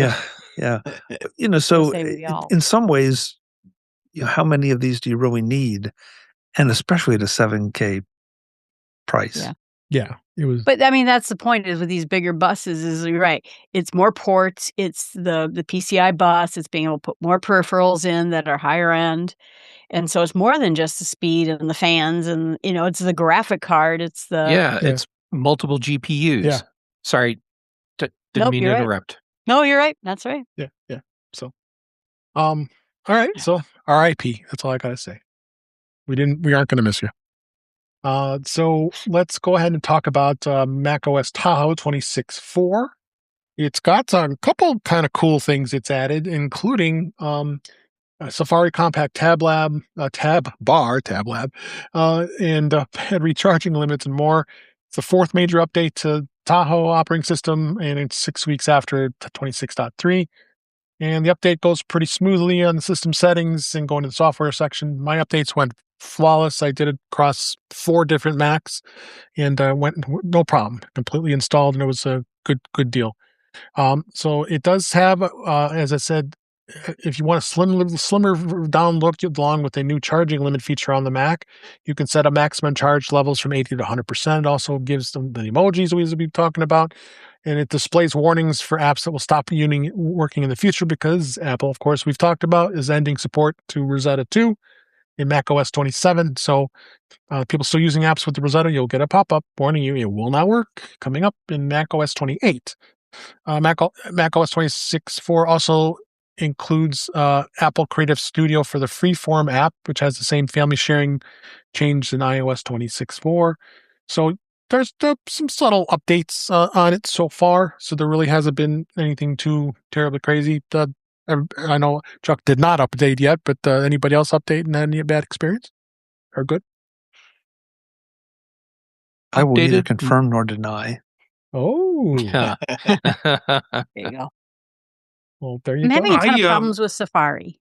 Yeah. You know, so say we all. in some ways, you know, how many of these do you really need? And especially at a $7K price. Yeah, it was. But I mean, that's the point is with these bigger buses is you're right. It's more ports. It's the PCI bus. It's being able to put more peripherals in that are higher end. And so it's more than just the speed and the fans and, you know, it's the graphic card. It's the... It's multiple GPUs. Yeah. Sorry, didn't Nope, mean you're to right. interrupt. No, you're right. That's right. Yeah. So, all right. So, RIP. That's all I gotta say. We aren't gonna miss you. So let's go ahead and talk about macOS Tahoe 26.4. It's got a couple kind of cool things it's added, including Safari Compact Tab Lab, Tab Lab, and pad recharging limits and more. It's the fourth major update to Tahoe operating system, and it's 6 weeks after 26.3. And the update goes pretty smoothly on the system settings and going to the software section. My updates went flawless. I did it across 4 different Macs and went no problem. Completely installed, and it was a good deal. So it does have, as I said, if you want a slimmer down look along with a new charging limit feature on the Mac, you can set a maximum charge levels from 80 to 100%. It also gives them the emojis we'll be talking about, and it displays warnings for apps that will stop working in the future because Apple, of course, we've talked about, is ending support to Rosetta 2 in macOS 27. So people still using apps with the Rosetta, you'll get a pop-up warning you it will not work coming up in macOS 28. macOS 26.4 also includes Apple Creative Studio for the Freeform app, which has the same family sharing change in iOS 26.4. So there's some subtle updates on it so far. So there really hasn't been anything too terribly crazy. I know Chuck did not update yet, but anybody else update and any bad experience or good? I will neither Updated? confirm nor deny. Oh, There you go. well, there you I'm go. having a ton of I, problems with Safari.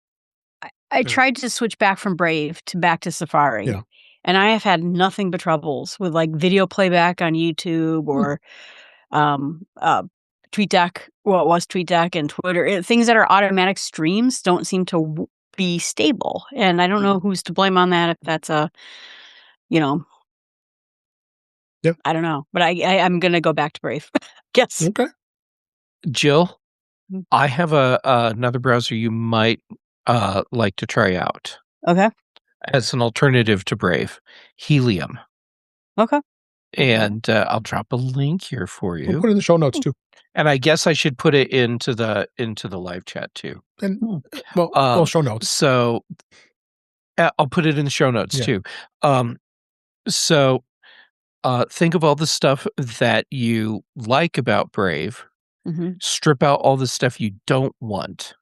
I tried to switch back from Brave back to Safari. Yeah. And I have had nothing but troubles with like video playback on YouTube or TweetDeck. Well, it was TweetDeck and Twitter. Things that are automatic streams don't seem to be stable. And I don't know who's to blame on that. If that's a, you know, Yep. I don't know. But I'm going to go back to Brave. Yes. Okay. Jill, Mhm. I have another browser you might like to try out Okay. as an alternative to Brave, Helium. Okay. And I'll drop a link here for We'll you. put it in the show notes too. And I guess I should put it into the live chat too. And well, show notes. So I'll put it in the show notes Yeah. too. So think of all the stuff that you like about Brave. Mm-hmm. Strip out all the stuff you don't want.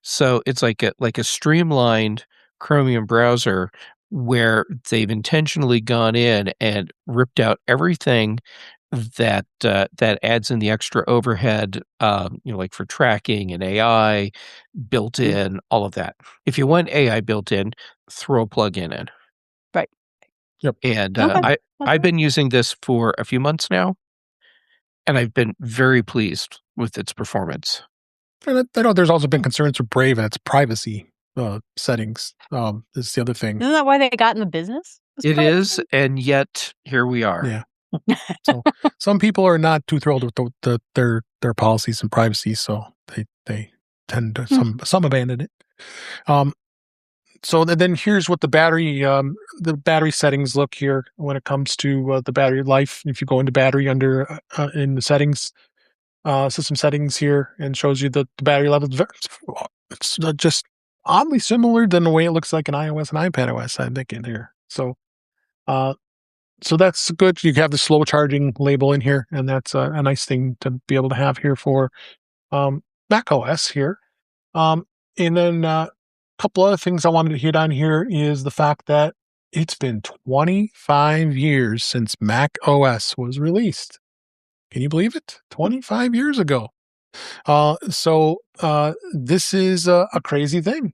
So it's like a streamlined Chromium browser where they've intentionally gone in and ripped out everything that adds in the extra overhead, like for tracking and AI built in, all of that. If you want AI built in, throw a plugin in. Right. Yep. And Okay. I've been using this for a few months now, and I've been very pleased with its performance. And I know there's also been concerns with Brave and its privacy settings. Is the other thing. Isn't that why they got in the business? It is, and yet here we are. Yeah. So some people are not too thrilled with their their policies and privacy, so they tend to some abandon it. So then here's what the battery settings look here when it comes to the battery life. If you go into battery under in the settings, system settings here, and shows you the battery level. It's just oddly similar than the way it looks like in iOS and iPadOS, I think, in here. So that's good. You have the slow charging label in here, and that's a nice thing to be able to have here for macOS here. And then a couple other things I wanted to hit on here is the fact that it's been 25 years since macOS was released. Can you believe it? 25 years ago. So this is a crazy thing.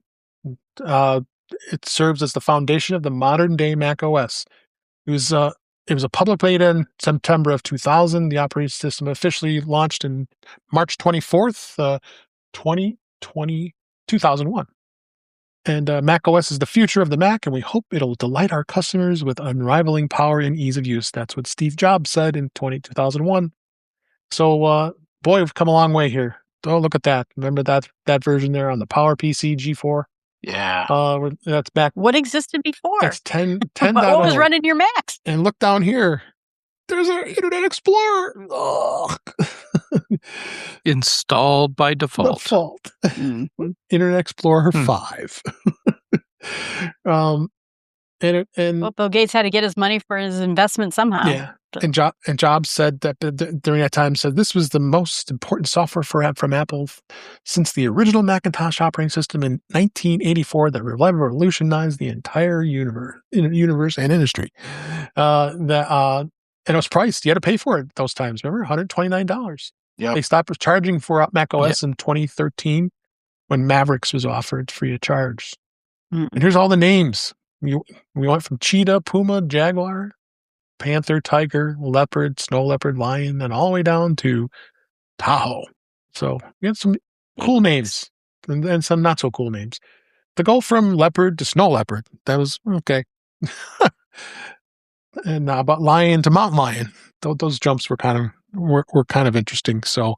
It serves as the foundation of the modern day macOS. It was a public beta in September of 2000. The operating system officially launched in March 24th, 2001. And macOS is the future of the Mac, and we hope it'll delight our customers with unrivaling power and ease of use. That's what Steve Jobs said in 2001. So, boy, we've come a long way here. Oh, look at that. Remember that version there on the PowerPC G4? Yeah. That's back. What existed before? That's 10. What was running your Macs? And look down here. There's an Internet Explorer. Oh. Installed by default. Mm-hmm. Internet Explorer 5. Well, Bill Gates had to get his money for his investment somehow. Yeah. And Jobs said that during that time, said this was the most important software from Apple since the original Macintosh operating system in 1984 that revolutionized the entire universe and industry. And it was priced. You had to pay for it those times. Remember, $129. Yeah. They stopped charging for macOS in 2013 when Mavericks was offered free of charge. And here's all the names. We went from cheetah, puma, jaguar, panther, tiger, leopard, snow leopard, lion, and all the way down to Tahoe. So we had some cool names and some not so cool names. To go from leopard to snow leopard, that was okay. And about lion to mountain lion, those jumps were kind of interesting. So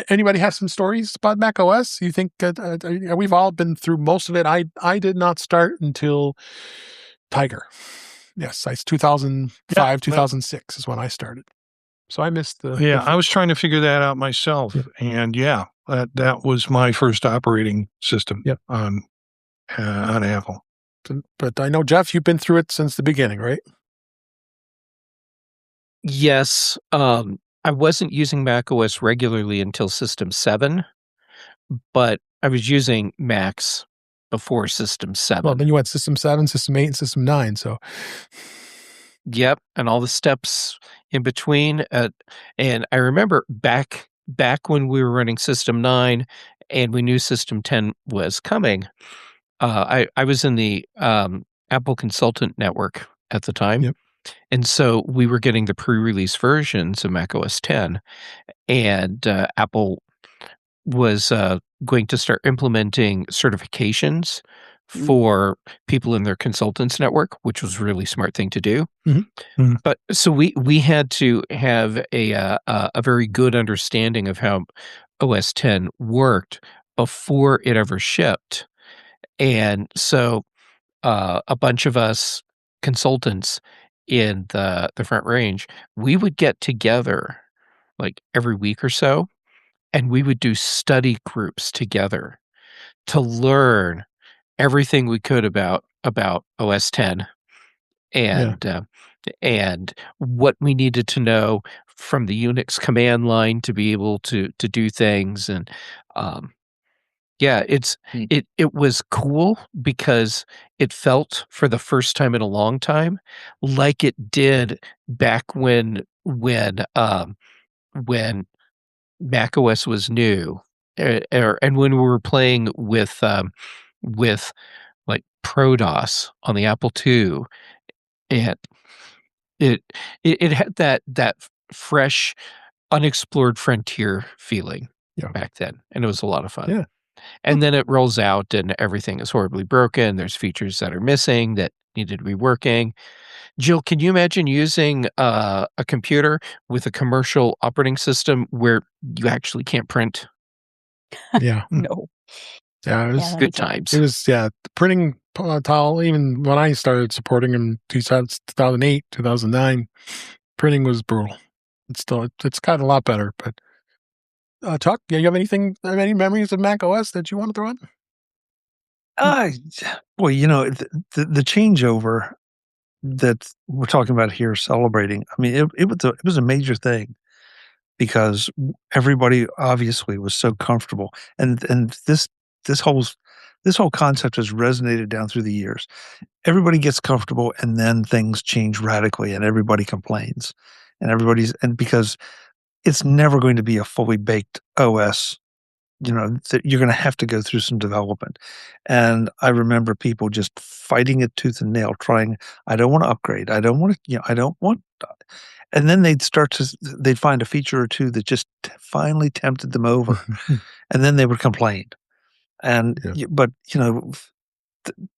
anybody have some stories about macOS? You think we've all been through most of it? I did not start until Tiger. Yes, 2005, 2006 is when I started. So I missed the... Yeah, I was trying to figure that out myself. Yep. And that was my first operating system on Apple. But I know, Jeff, you've been through it since the beginning, right? Yes. I wasn't using macOS regularly until System 7, but I was using Macs before System 7. Well, then you went System 7, System 8, and System 9, so... Yep, and all the steps in between. And I remember back when we were running System 9 and we knew System 10 was coming, I was in the Apple Consultant Network at the time. Yep. And so we were getting the pre-release versions of macOS 10, and Apple was going to start implementing certifications for people in their consultants network, which was a really smart thing to do. Mm-hmm. Mm-hmm. But so we had to have a very good understanding of how OS 10 worked before it ever shipped. And so a bunch of us consultants in the Front Range, we would get together like every week or so, and we would do study groups together to learn everything we could about OS 10 and what we needed to know from the Unix command line to be able to do things. And it was cool because it felt for the first time in a long time like it did back when macOS was new, and when we were playing with like ProDOS on the Apple II, and it had that fresh, unexplored frontier feeling back then, and it was a lot of fun. Yeah. And then it rolls out and everything is horribly broken. There's features that are missing that needed reworking. Jill, can you imagine using a computer with a commercial operating system where you actually can't print? Yeah. No. Yeah, it was that'd Good be fun. times. It was, printing towel, even when I started supporting in 2008, 2009, printing was brutal. It's gotten a lot better, but Chuck, you have any memories of Mac OS that you want to throw in? Boy, the changeover that we're talking about here, celebrating. I mean, it was a major thing because everybody obviously was so comfortable, and this whole concept has resonated down through the years. Everybody gets comfortable, and then things change radically, and everybody complains, and because it's never going to be a fully baked OS. That you're going to have to go through some development. And I remember people just fighting it tooth and nail, trying, I don't want to upgrade. I don't want to, I don't want. And then they'd find a feature or two that just finally tempted them over. And then they would complain. But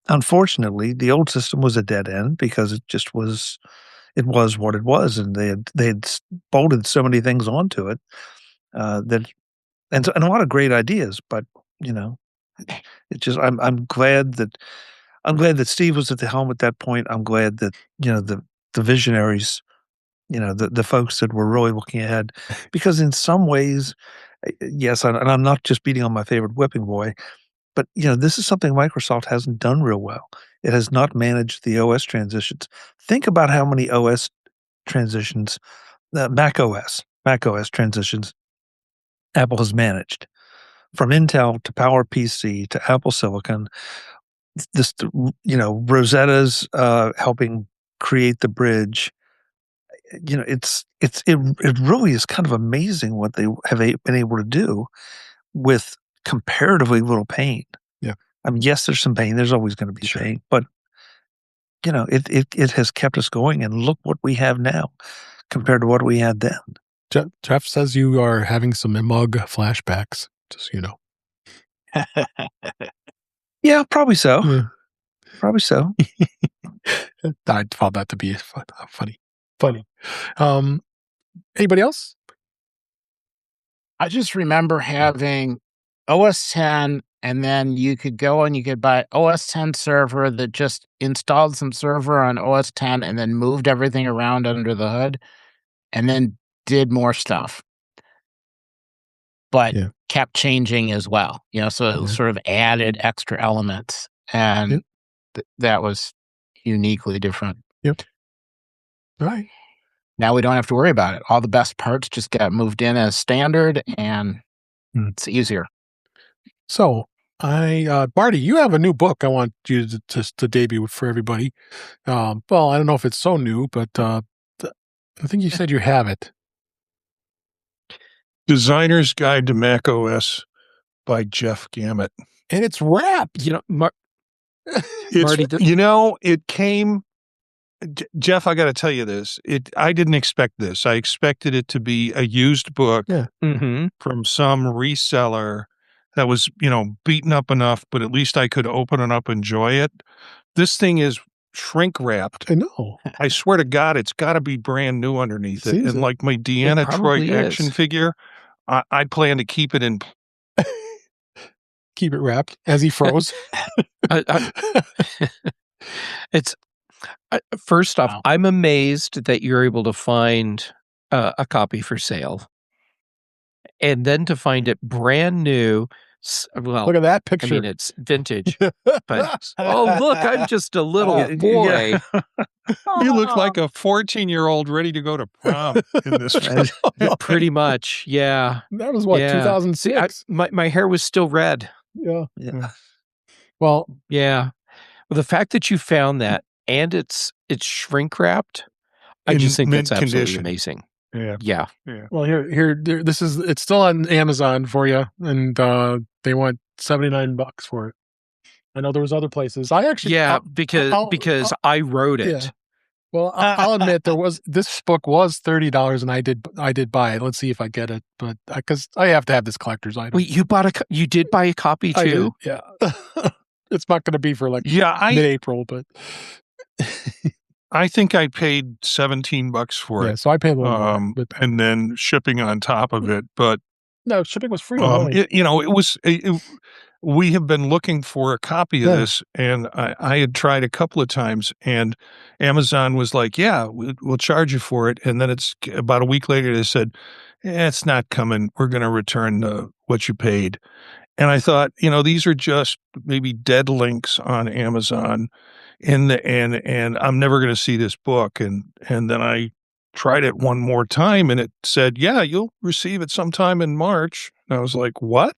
unfortunately, the old system was a dead end because it was what it was. And they had bolted so many things onto it that and a lot of great ideas, but it just I'm glad that Steve was at the helm at that point. I'm glad that the visionaries, the folks that were really looking ahead, because in some ways, yes, and I'm not just beating on my favorite whipping boy, but this is something Microsoft hasn't done real well. It has not managed the OS transitions. Think about how many OS transitions, macOS transitions, Apple has managed. From Intel to PowerPC to Apple Silicon, Rosetta's helping create the bridge. It really is kind of amazing what they have been able to do with comparatively little pain. Yeah, I mean, yes, there's some pain. There's always going to be pain, but it has kept us going. And look what we have now compared to what we had then. Jeff says you are having some mug flashbacks, just so you know. Yeah, probably so. Yeah. Probably so. I found that to be funny. Anybody else? I just remember having OS 10, and then you could go and you could buy OS 10 server that just installed some server on OS 10 and then moved everything around under the hood and then did more stuff. But kept changing as well, so it sort of added extra elements, and that was uniquely different. Yep. All right. Now we don't have to worry about it. All the best parts just got moved in as standard, and it's easier. So, Barty, you have a new book I want you to debut for everybody. Well, I don't know if it's so new, but I think you said you have it. Designer's Guide to Mac OS by Jeff Gamet. And it's wrapped. Marty, it came... Jeff, I got to tell you this. I didn't expect this. I expected it to be a used book from some reseller that was, beaten up enough, but at least I could open it up and enjoy it. This thing is shrink wrapped. I know. I swear to God, it's got to be brand new underneath it. And like my Deanna Troy action figure, I plan to keep it in. Keep it wrapped as he froze. It's first off, I'm amazed that you're able to find a copy for sale, and then to find it brand new. Well, look at that picture. I mean, it's vintage, but look, I'm just a little boy. You look like a 14-year-old ready to go to prom in this. Pretty much, yeah. That was what 2006. My hair was still red. Yeah. Well, yeah. Well, the fact that you found that and it's shrink wrapped, I just think that's absolutely amazing. Yeah. Well, here, it's still on Amazon for you, and they want $79 for it. I know there was other places. I actually, because I wrote it. Yeah. Well, I'll admit this book was $30, and I did buy it. Let's see if I get it, but because I have to have this collector's item. Wait, you did buy a copy too? Yeah. It's not going to be for mid-April, but I think I paid $17 for it. So I paid a little more. And then shipping on top of it. But no, shipping was free. We have been looking for a copy of this, and I had tried a couple of times, and Amazon was like, yeah, we'll charge you for it. And then it's about a week later, they said, it's not coming. We're going to return what you paid. And I thought, these are just maybe dead links on Amazon and I'm never going to see this book. And then I tried it one more time and it said, yeah, you'll receive it sometime in March. And I was like, what?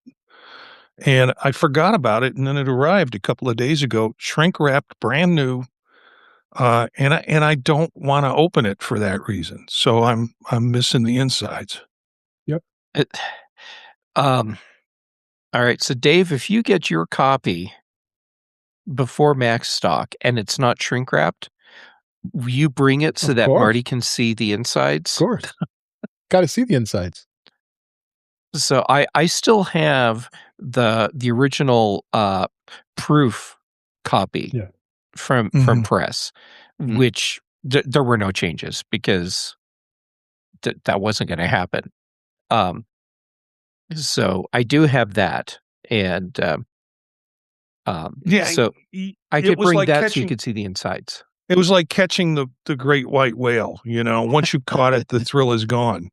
And I forgot about it. And then it arrived a couple of days ago, shrink wrapped, brand new. And I don't want to open it for that reason. So I'm missing the insides. Yep. All right. So Dave, if you get your copy before Max stock and it's not shrink wrapped, will you bring it so that Marty can see the insides? Of course. Got to see the insides. So I still have the original proof copy from press, which there were no changes because that wasn't going to happen. So I do have that, and so I could bring like that so you could see the insides. It was like catching the great white whale. Once you caught it, the thrill is gone.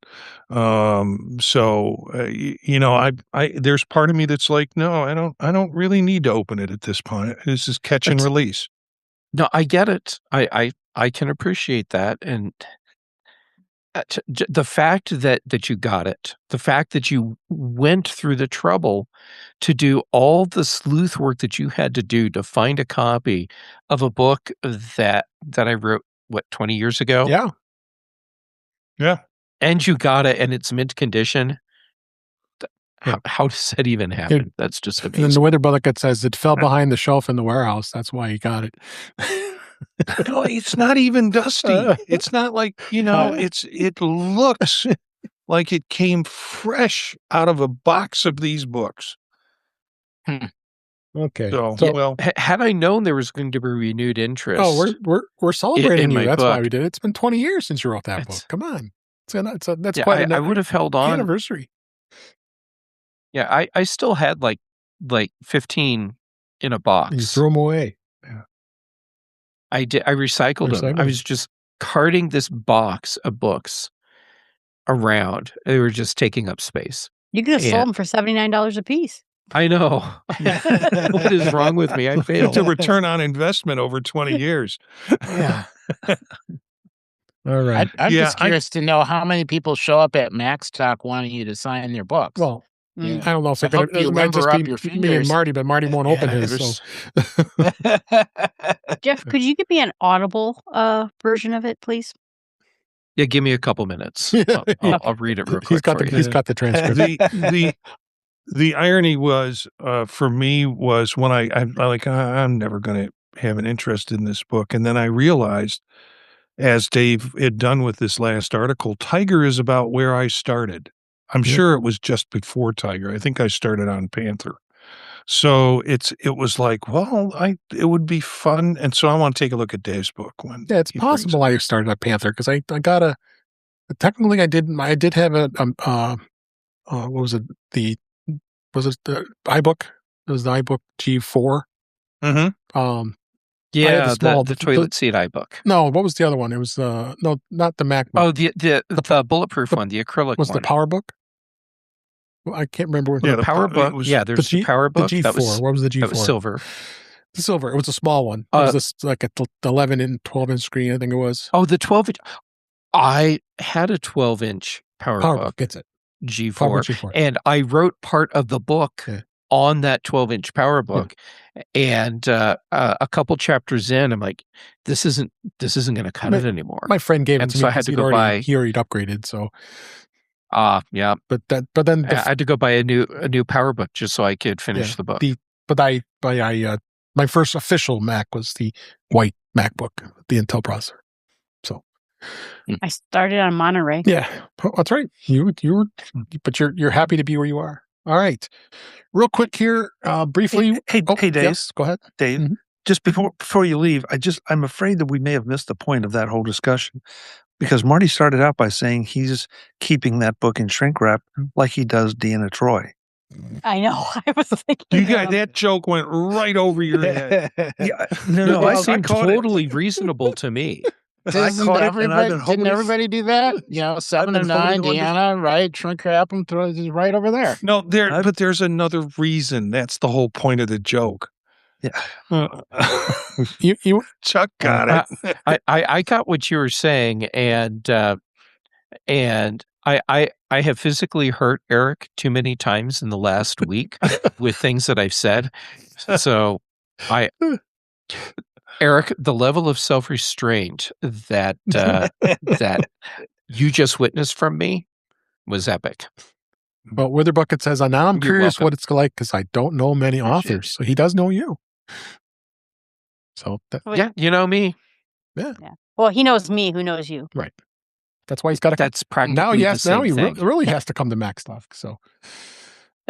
There's part of me that's like, no, I don't really need to open it at this point. This is catch and release. No, I get it. I can appreciate that, and the fact that you got it, the fact that you went through the trouble to do all the sleuth work that you had to do to find a copy of a book that I wrote, 20 years ago? Yeah. Yeah. And you got it and it's mint condition. How does that even happen? That's just amazing. And the weather bulletin says it fell behind the shelf in the warehouse. That's why he got it. No, it's not even dusty. It's not like, it looks like it came fresh out of a box of these books. Okay. So had I known there was going to be renewed interest. Oh, we're celebrating you. That's book. why we did it. It's been 20 years since you wrote that book. Come on. That's quite an I would have held on. Anniversary. Yeah, I still had like 15 in a box. You threw them away. Yeah. I did. I recycled them. I was just carting this box of books around. They were just taking up space. You could have sold them for $79 a piece. I know. What is wrong with me? I failed. It's a return on investment over 20 years. Yeah. All right. I'm just curious to know how many people show up at Max Talk wanting you to sign their books. Well, I don't know if it might just be me and Marty, but Marty won't open his. So. Jeff, could you give me an Audible version of it, please? Yeah, give me a couple minutes. I'll read it real quick. He's got the transcript. The irony was for me was when I'm like, I'm never going to have an interest in this book, and then I realized, as Dave had done with this last article, Tiger is about where I started. I'm sure it was just before Tiger. I think I started on Panther. So it was like, well, it would be fun. And so I want to take a look at Dave's book. It's possible I started on Panther because I got technically I did have what was it? Was it the iBook? It was the iBook G4. Mm-hmm. Yeah, the toilet seat iBook. No, what was the other one? It was no, not the MacBook. Oh, the bulletproof one, the acrylic was one. The PowerBook? Well, I can't remember. The PowerBook. Yeah, there's the PowerBook. The G4. What was the G4? That was silver. The silver. It was a small one. It was like a 11 and 12-inch screen, I think it was. Oh, the 12-inch. I had a 12-inch PowerBook. That's it. G4. And I wrote part of the book on that 12-inch PowerBook. And a couple chapters in, I'm like, this isn't going to cut it anymore. My friend gave it to me. So I had to go buy. He already upgraded, so. Yeah. But then I had to go buy a new PowerBook just so I could finish the book. My first official Mac was the white MacBook, the Intel processor. So. I started on Monterey. Yeah, that's right. But you're happy to be where you are. All right. Real quick here, briefly. Hey, Dave. Yes, go ahead. Dave, just before you leave, I'm afraid that we may have missed the point of that whole discussion, because Marty started out by saying he's keeping that book in shrink wrap like he does Deanna Troi. I know. I was thinking. You guys, that joke went right over your head. Yeah, no, It seemed totally reasonable to me. Didn't everybody do that? 7 and 9, Deanna, right? Shrink wrap them, throw it right over there. No, but there's another reason. That's the whole point of the joke. Yeah. Chuck got it. I got what you were saying, and I have physically hurt Eric too many times in the last week with things that I've said. So Eric, the level of self-restraint that you just witnessed from me was epic. But Witherbucket says, now I'm curious welcome. what it's like because I don't know many authors. So he does know you. So yeah, you know me. Yeah. Well, he knows me. Who knows you? Right. That's why he's got to. That's practically the same thing. Really has to come to Mac stuff. So,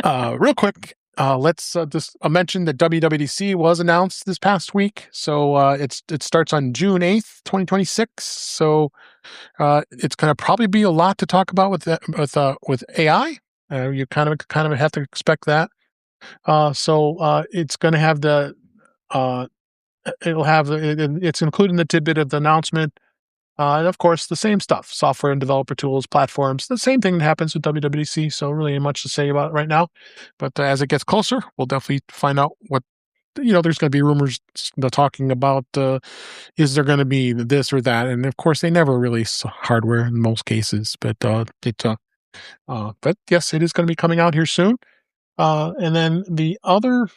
real quick, let's just mention that WWDC was announced this past week. So it starts on June 8th, 2026. So it's going to probably be a lot to talk about with AI. You kind of have to expect that. So it's going to have it's included in the tidbit of the announcement. And of course, the same stuff, software and developer tools, platforms, the same thing that happens with WWDC. So really much to say about it right now. But as it gets closer, we'll definitely find out what, there's going to be rumors talking about, is there going to be this or that? And of course, they never release hardware in most cases, but yes, it is going to be coming out here soon. And then the other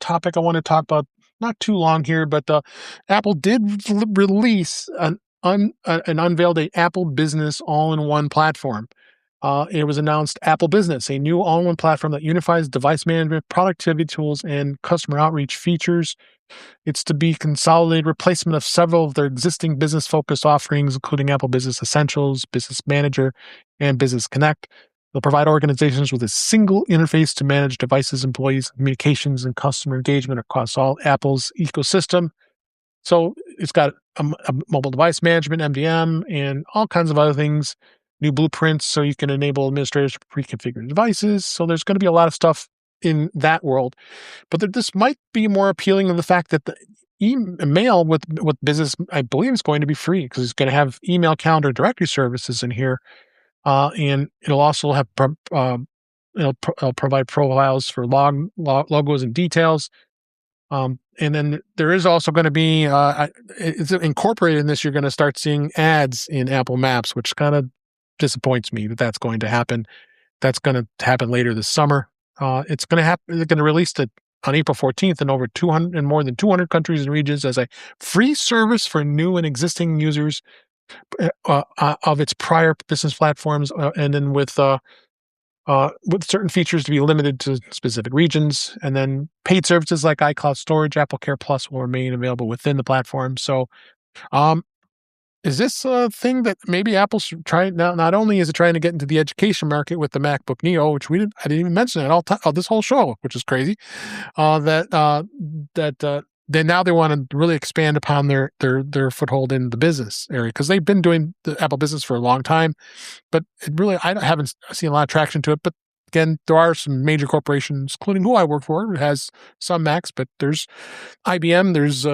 topic I want to talk about, not too long here, but Apple did release and unveiled a Apple Business all-in-one platform. It was announced Apple Business, a new all-in-one platform that unifies device management, productivity tools, and customer outreach features. It's to be consolidated replacement of several of their existing business-focused offerings, including Apple Business Essentials, Business Manager, and Business Connect. They'll provide organizations with a single interface to manage devices, employees, communications, and customer engagement across all Apple's ecosystem. So it's got a mobile device management, MDM, and all kinds of other things, new blueprints so you can enable administrators to pre-configure devices. So there's going to be a lot of stuff in that world. But this might be more appealing in the fact that the email with business, I believe, is going to be free because it's going to have email, calendar, directory services in here. And it'll also have provide profiles for logos and details. And then there is also going to be it's incorporated in this. You're going to start seeing ads in Apple Maps, which kind of disappoints me that that's going to happen. That's going to happen later this summer. It's going to happen. They're going to release it on April 14th in more than 200 countries and regions as a free service for new and existing users of its prior business platforms, and then with certain features to be limited to specific regions. And then paid services like iCloud storage, Apple Care Plus will remain available within the platform. So, is this a thing that maybe Apple's trying now? Not only is it trying to get into the education market with the MacBook Neo, which I didn't even mention it all this whole show, which is crazy. Then now they want to really expand upon their foothold in the business area because they've been doing the Apple Business for a long time, but I haven't seen a lot of traction to it. But again, there are some major corporations, including who I work for, who has some Macs, but there's IBM, there's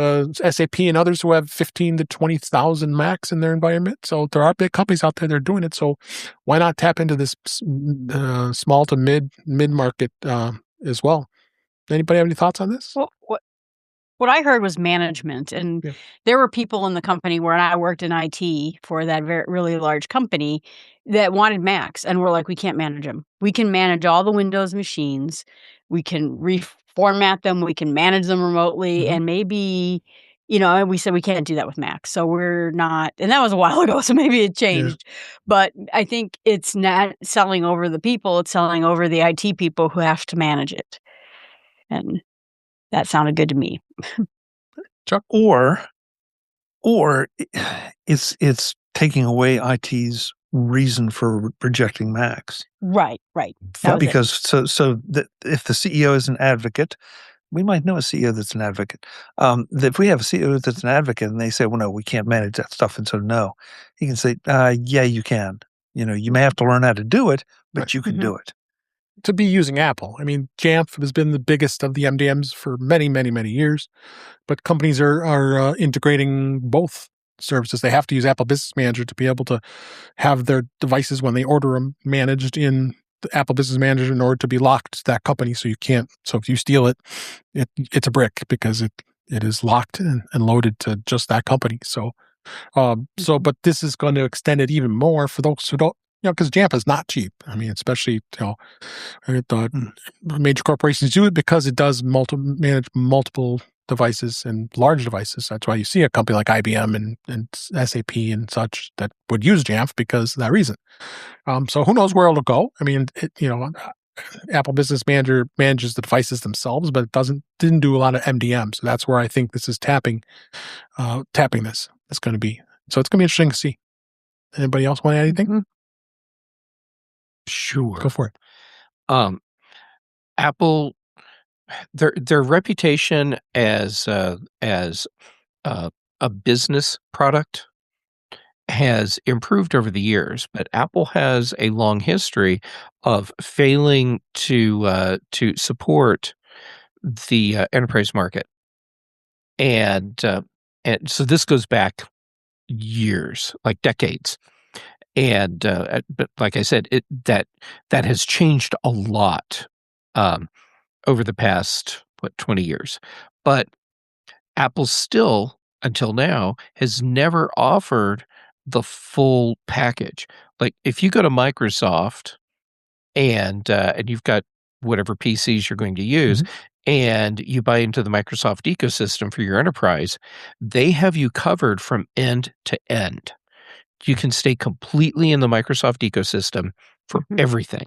SAP, and others who have 15 to 20,000 Macs in their environment. So there are big companies out there that are doing it. So why not tap into this small to mid market as well? Anybody have any thoughts on this? Well, what I heard was management, and there were people in the company where I worked in IT for that really large company that wanted Macs, and we're like, we can't manage them. We can manage all the Windows machines. We can reformat them. We can manage them remotely, and maybe, we said we can't do that with Macs. So we're not, and that was a while ago, so maybe it changed. Yeah. But I think it's not selling over the people; it's selling over the IT people who have to manage it, and that sounded good to me. Chuck, or it's taking away IT's reason for rejecting Macs. Right. Because if the CEO is an advocate we might know a CEO that's an advocate. If we have a CEO that's an advocate and they say, well, no, we can't manage that stuff, and so no, you can say, yeah, you can. You may have to learn how to do it, but you can do it. To be using Apple. I mean, Jamf has been the biggest of the MDMs for many, many, many years, but companies are integrating both services. They have to use Apple Business Manager to be able to have their devices when they order them managed in the Apple Business Manager in order to be locked to that company. So you can't. So if you steal it, it's a brick because it is locked and loaded to just that company. So but this is going to extend it even more for those who don't. Because Jamf is not cheap. I mean, especially the major corporations do it because it does manage multiple devices and large devices. That's why you see a company like IBM and SAP and such that would use Jamf because of that reason. So who knows where it'll go? I mean, Apple Business Manager manages the devices themselves, but it didn't do a lot of MDM. So that's where I think this is tapping this. It's going to be. So it's going to be interesting to see. Anybody else want to add anything? Sure. Go for it. Apple, their reputation as a business product has improved over the years, but Apple has a long history of failing to support the enterprise market, and so this goes back years, like decades. And but like I said, that has changed a lot over the past 20 years. But Apple still, until now, has never offered the full package. Like if you go to Microsoft and you've got whatever PCs you're going to use, and you buy into the Microsoft ecosystem for your enterprise, they have you covered from end to end. You can stay completely in the Microsoft ecosystem for everything.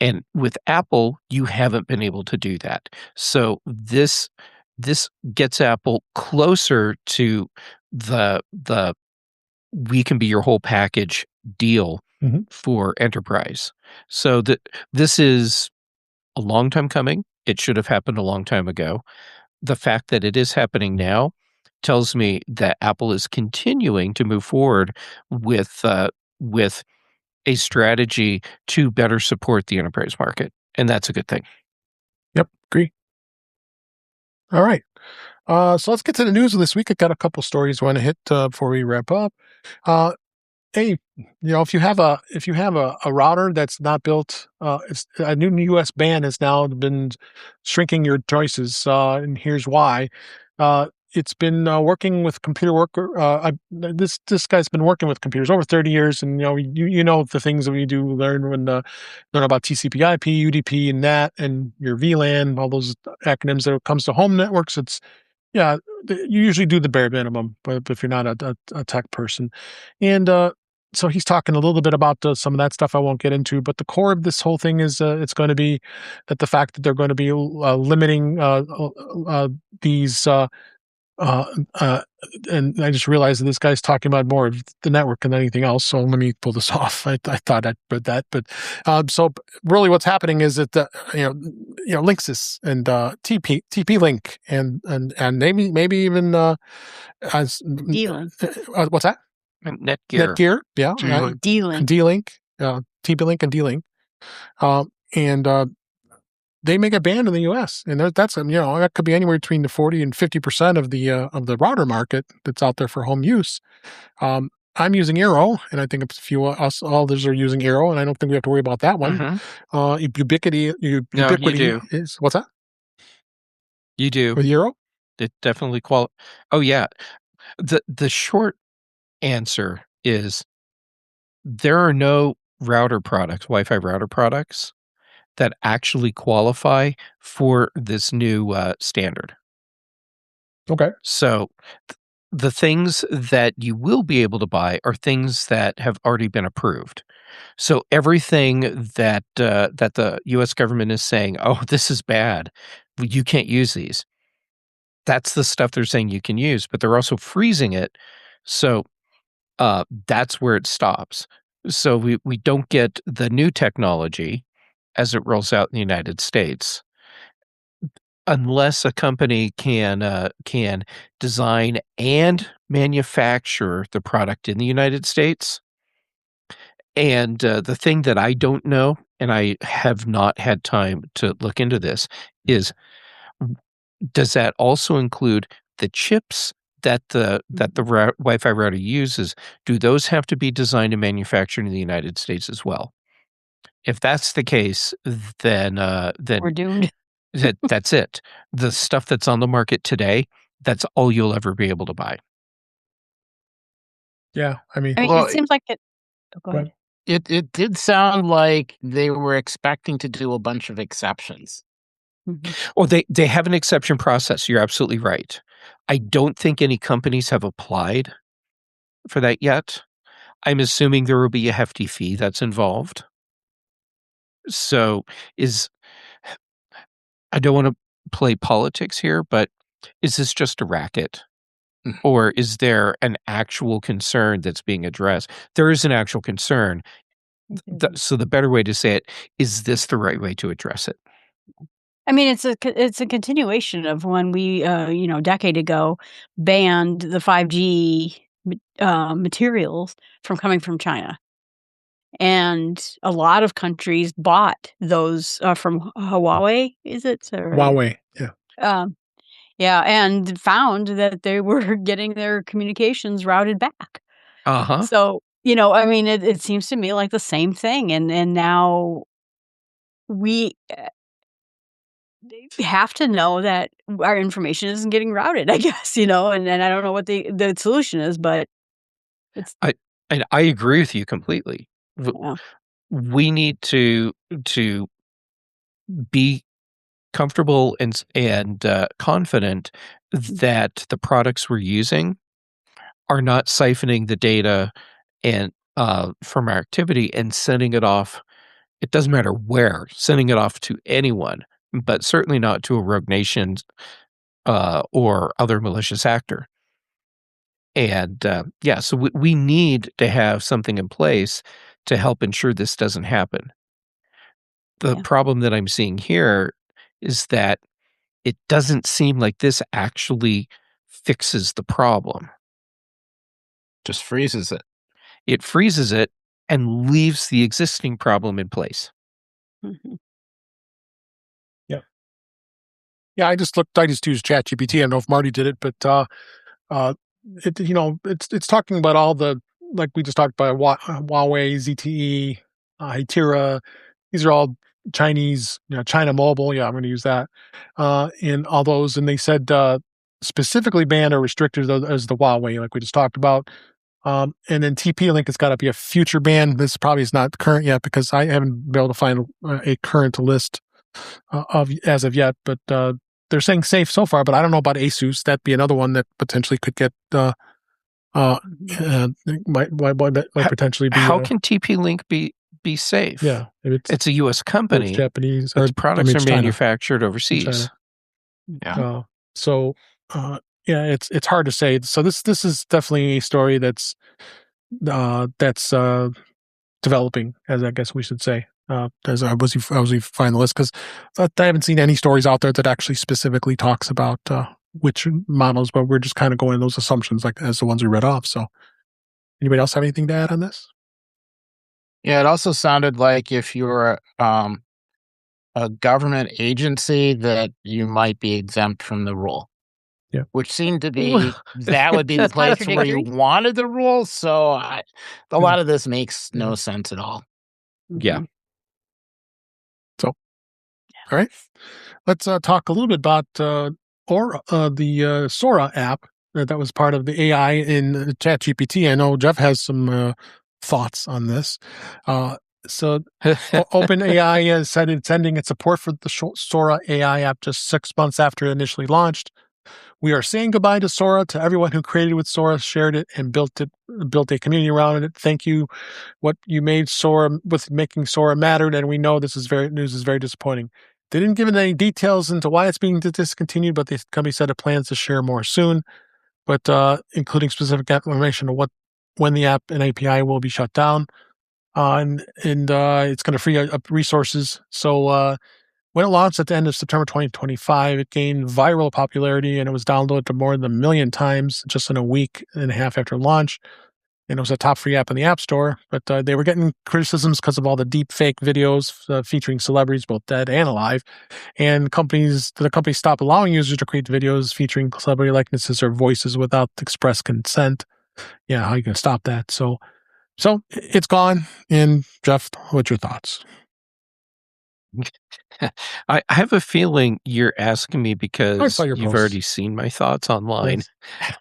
And with Apple, you haven't been able to do that. So this gets Apple closer to the we can be your whole package deal for enterprise. So this is a long time coming. It should have happened a long time ago. The fact that it is happening now tells me that Apple is continuing to move forward with a strategy to better support the enterprise market, and that's a good thing. Yep, agree. All right, so let's get to the news of this week. I got a couple stories I want to hit before we wrap up. Hey, if you have a router that's not built, it's a new U.S. ban has now been shrinking your choices, and here's why. It's been working with computer worker. This guy's been working with computers over 30 years, and you know the things that we do learn learn about TCP/IP, UDP, and NAT, and your VLAN, all those acronyms. That it comes to home networks, you usually do the bare minimum, but if you're not a tech person, and so he's talking a little bit about some of that stuff I won't get into, but the core of this whole thing is it's going to be that the fact that they're going to be limiting these. And I just realized that this guy's talking about more of the network than anything else. So let me pull this off. I thought I'd read that, but so really, what's happening is that Linksys and TP Link and maybe even as D-Link. What's that? Netgear, yeah, D-Link, TP Link and D-Link, and they make a ban in the U.S. and that's that could be anywhere between the 40 and 50% of the router market that's out there for home use. I'm using Eero, and I think a few others are using Eero, and I don't think we have to worry about that one. Ubiquity you do. Is what's that? You do with Eero? It definitely Oh yeah, the short answer is there are no Wi-Fi router products that actually qualify for this new standard. Okay. So the things that you will be able to buy are things that have already been approved. So everything that the U.S. government is saying, oh, this is bad, you can't use these. That's the stuff they're saying you can use, but they're also freezing it. So that's where it stops. So we don't get the new technology as it rolls out in the United States. unless a company can design and manufacture the product in the United States. And the thing that I don't know, and I have not had time to look into this, is does that also include the chips that the Wi-Fi router uses? Do those have to be designed and manufactured in the United States as well? If that's the case, then We're doomed. that's it. The stuff that's on the market today, that's all you'll ever be able to buy. Yeah, I mean, it seems like it. Oh, go ahead. It did sound like they were expecting to do a bunch of exceptions. Mhm. Well, they have an exception process. You're absolutely right. I don't think any companies have applied for that yet. I'm assuming there will be a hefty fee that's involved. So I don't want to play politics here, but is this just a racket? Or is there an actual concern that's being addressed? There is an actual concern. So the better way to say it, is this the right way to address it? I mean, it's a continuation of when we, a decade ago, banned the 5G materials from coming from China, and a lot of countries bought those from Huawei. Is it Huawei? Yeah. Yeah, and found that they were getting their communications routed back. Uh-huh. So, I mean, it seems to me like the same thing, and now we have to know that our information isn't getting routed, I guess, and I don't know what the solution is, but it's I agree with you completely. yeah. We need to be comfortable and confident that the products we're using are not siphoning the data and from our activity and sending it off. It doesn't matter where, sending it off to anyone, but certainly not to a rogue nation or other malicious actor. And so we need to have something in place to help ensure this doesn't happen. The problem that I'm seeing here is that it doesn't seem like this actually fixes the problem. Just freezes it. It freezes it and leaves the existing problem in place. Mhm. Yeah, I just used ChatGPT. I don't know if Marty did it, but it's talking about all the, like we just talked about, Huawei, ZTE, Hitera. These are all Chinese, China Mobile. Yeah, I'm going to use that. And all those, and they said specifically banned or restricted as the Huawei, like we just talked about. And then TP-Link has got to be a future ban. This probably is not current yet because I haven't been able to find a current list as of yet. But they're saying safe so far. But I don't know about ASUS. That'd be another one that potentially could get might potentially be. How can TP-Link be safe? Yeah, it's a U.S. company. It's Japanese. Its products are China. manufactured overseas. Yeah. It's hard to say. So this is definitely a story that's developing, as I guess we should say. As I was find the list, because I haven't seen any stories out there that actually specifically talks about which models, but we're just kind of going those assumptions like as the ones we read off. So, anybody else have anything to add on this? Yeah, it also sounded like if you're a government agency that you might be exempt from the rule. Yeah, which seemed to be that would be the place where you wanted the rule. So a lot of this makes no sense at all. Yeah. So, all right, let's talk a little bit about the Sora app that was part of the AI in ChatGPT. I know Jeff has some thoughts on this. So OpenAI said it's ending its support for the Sora AI app just 6 months after it initially launched. We are saying goodbye to Sora, to everyone who created with Sora, shared it, and built a community around it. Thank you. What you made Sora with making Sora mattered, and we know this news is very disappointing. They didn't give any details into why it's being discontinued, but the company said it plans to share more soon, but including specific information of when the app and API will be shut down, and it's going to free up resources. So When it launched at the end of September 2025, it gained viral popularity and it was downloaded to more than 1 million times just in a week and a half after launch. And it was a top free app in the App Store, but they were getting criticisms because of all the deep fake videos featuring celebrities, both dead and alive. And the company stopped allowing users to create videos featuring celebrity likenesses or voices without express consent. Yeah, how are you going to stop that? So it's gone. And Jeff, what's your thoughts? I have a feeling you're asking me because you've posts. already seen my thoughts online.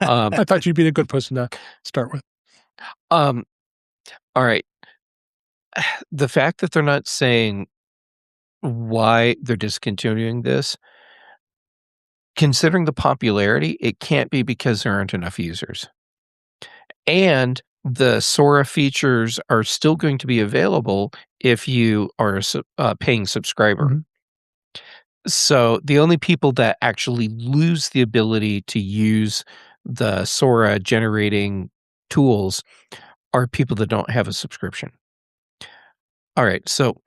Yes. I thought you'd be a good person to start with. All right. The fact that they're not saying why they're discontinuing this, considering the popularity, it can't be because there aren't enough users. And the Sora features are still going to be available if you are a paying subscriber. Mm-hmm. So the only people that actually lose the ability to use the Sora generating tools are people that don't have a subscription. All right, so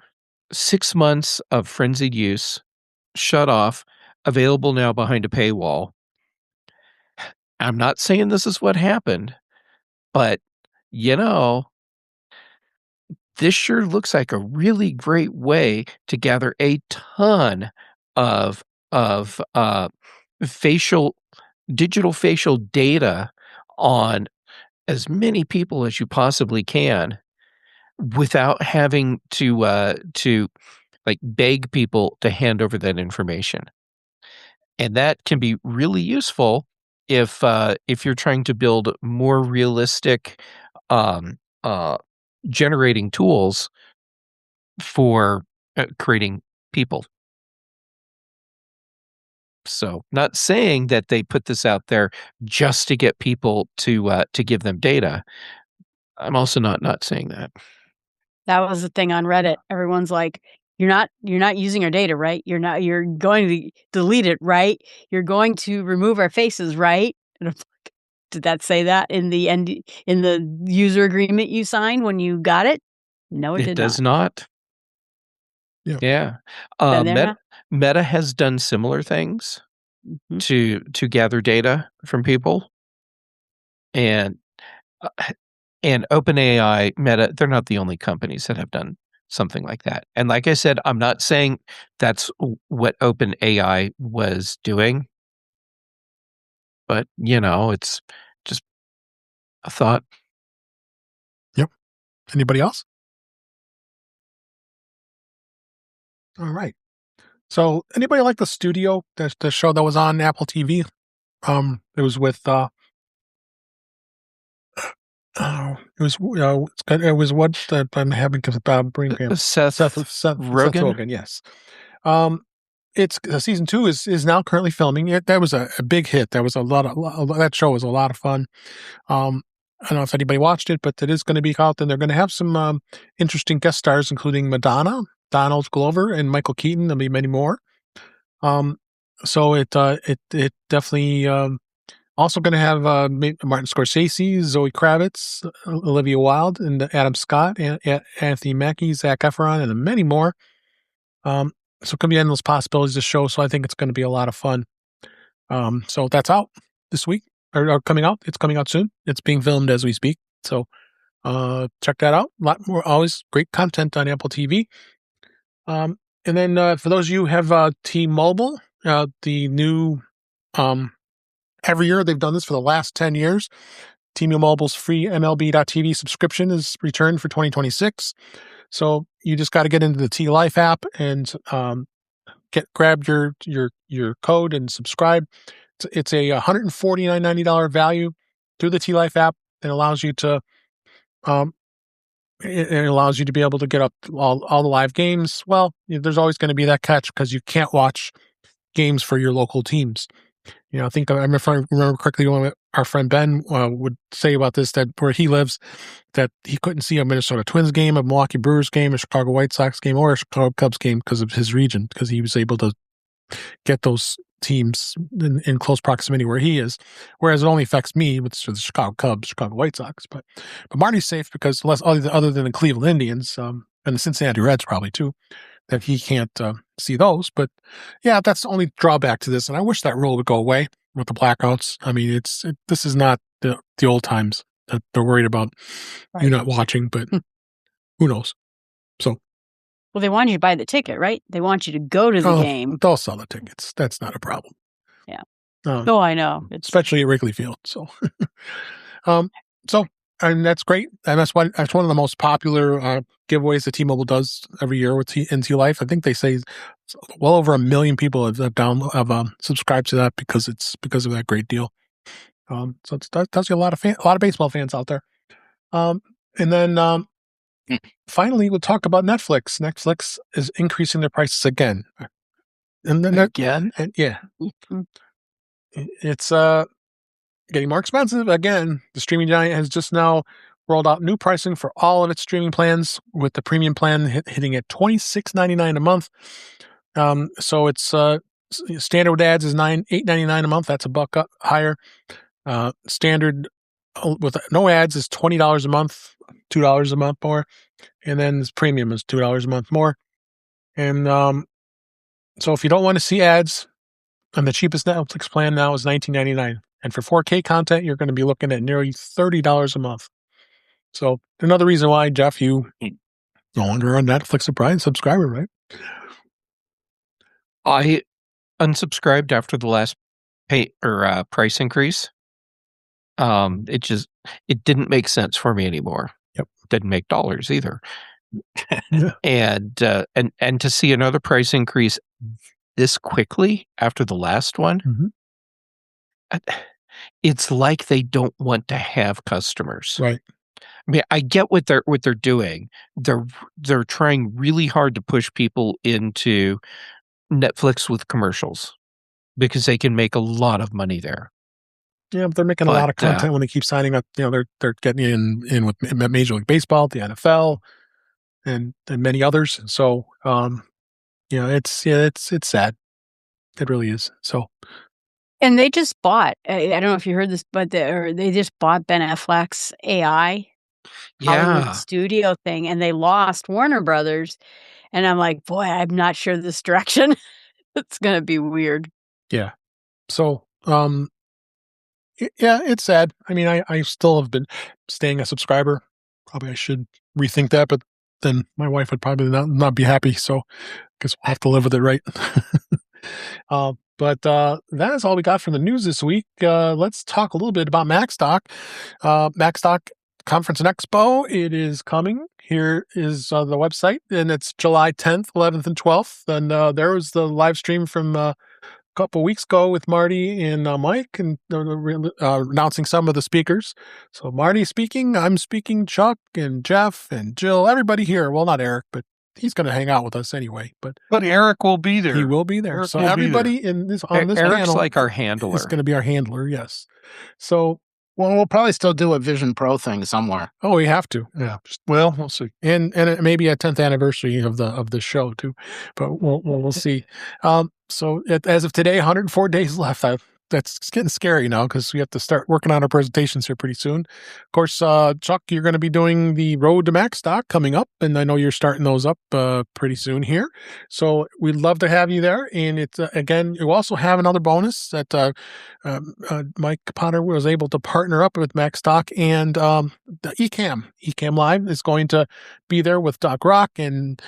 6 months of frenzied use, shut off, available now behind a paywall. I'm not saying this is what happened, but this sure looks like a really great way to gather a ton of digital facial data on as many people as you possibly can without having to like beg people to hand over that information. And that can be really useful if you're trying to build more realistic generating tools for creating people. So, not saying that they put this out there just to get people to give them data. I'm also not saying that. That was the thing on Reddit. Everyone's like, you're not using our data, right? You're going to delete it, right? You're going to remove our faces, right? And I'm like, did that say that in the user agreement you signed when you got it? No, it does not. Yeah. Meta has done similar things to gather data from people, and OpenAI, Meta, they're not the only companies that have done something like that. And like I said, I'm not saying that's what OpenAI was doing, but it's just a thought. Yep. Anybody else? All right. So, anybody like The Studio, the show that was on Apple TV? It was with it was what I'm having brain cramp. Seth Rogen. Yes. It's season 2 is now currently filming. That was a big hit. That was that show was a lot of fun. I don't know if anybody watched it, but it is going to be out, and they're going to have some interesting guest stars, including Madonna, Donald Glover, and Michael Keaton. There'll be many more. So it definitely also going to have Martin Scorsese, Zoe Kravitz, Olivia Wilde, and Adam Scott, and Anthony Mackie, Zac Efron, and many more. So it can be endless possibilities to show. So I think it's going to be a lot of fun. So that's out this week or coming out. It's coming out soon. It's being filmed as we speak. So check that out. A lot more, always great content on Apple TV. And then for those of you who have T-Mobile, the new every year they've done this for the last 10 years. T-Mobile's free MLB.TV subscription is returned for 2026. So you just got to get into the T-Life app and grab your code and subscribe. It's a $149.90 value through the T-Life app. It allows you to it allows you to be able to get up all the live games. Well, there's always going to be that catch because you can't watch games for your local teams. I think I remember correctly, our friend Ben would say about this, that where he lives, that he couldn't see a Minnesota Twins game, a Milwaukee Brewers game, a Chicago White Sox game, or a Chicago Cubs game because of his region, because he was able to get those teams in close proximity where he is, whereas it only affects me with the Chicago Cubs, Chicago White Sox. But Marty's safe because other than the Cleveland Indians and the Cincinnati Reds probably too, that he can't see those. But yeah, that's the only drawback to this. And I wish that rule would go away with the blackouts. I mean, this is not the old times that they're worried about you not watching, but who knows? So. Well, they want you to buy the ticket, right? They want you to go to the game. They'll sell the tickets. That's not a problem. Yeah. I know. Especially at Wrigley Field. So, and that's great. And that's one of the most popular giveaways that T-Mobile does every year with NT Life. I think they say well over 1 million people have subscribed to that because of that great deal. So that tells you a lot of baseball fans out there. And then finally, we'll talk about Netflix. Netflix is increasing their prices again. And then yeah, it's getting more expensive again. The streaming giant has just now rolled out new pricing for all of its streaming plans, with the premium plan hitting at $26.99 a month. So it's standard with ads is $8.99 a month. That's $1 up higher. Standard with no ads is $20 a month, $2 a month more, and then this premium is $2 a month more. And so if you don't want to see ads, and the cheapest Netflix plan now is $19.99. And for 4K content, you're going to be looking at nearly $30 a month. So another reason why, Jeff, you no longer a Netflix subscriber, right? I unsubscribed after the last price increase. It didn't make sense for me anymore. Yep. Didn't make dollars either. And to see another price increase this quickly after the last one, it's like they don't want to have customers. Right. I mean, I get what they're doing. They're trying really hard to push people into Netflix with commercials because they can make a lot of money there. Yeah, but they're making a lot of content when they keep signing up. You know, they're getting in with Major League Baseball, the NFL, and many others. So, it's sad. It really is. So. And they just bought, I don't know if you heard this, but they just bought Ben Affleck's AI Hollywood studio thing, and they lost Warner Brothers. And I'm like, boy, I'm not sure this direction. It's going to be weird. Yeah. So, yeah, it's sad. I mean, I still have been staying a subscriber. Probably I should rethink that, but then my wife would probably not be happy. So I guess we'll have to live with it, right? But that is all we got from the news this week. Let's talk a little bit about MacStock. MacStock Conference and Expo. It is coming. Here is the website, and it's July 10th, 11th, and 12th. And there was the live stream from a couple weeks ago with Marty and Mike, and announcing some of the speakers. So Marty speaking, I'm speaking, Chuck and Jeff and Jill, everybody here. Well, not Eric, but he's going to hang out with us anyway. But Eric will be there. He will be there. So everybody on this Eric's panel, like our handler. Is going to be our handler. Yes. So. Well, we'll probably still do a Vision Pro thing somewhere. Oh, we have to. Yeah. Well, we'll see. And it may be a 10th anniversary of the show too, but we'll see. So as of today, 104 days left. That's getting scary now because we have to start working on our presentations here pretty soon. Of course, Chuck, you're going to be doing the Road to MacStock coming up, and I know you're starting those up pretty soon here. So we'd love to have you there. And it's again, you also have another bonus that Mike Potter was able to partner up with MacStock, and the Ecamm Live is going to be there with Doc Rock and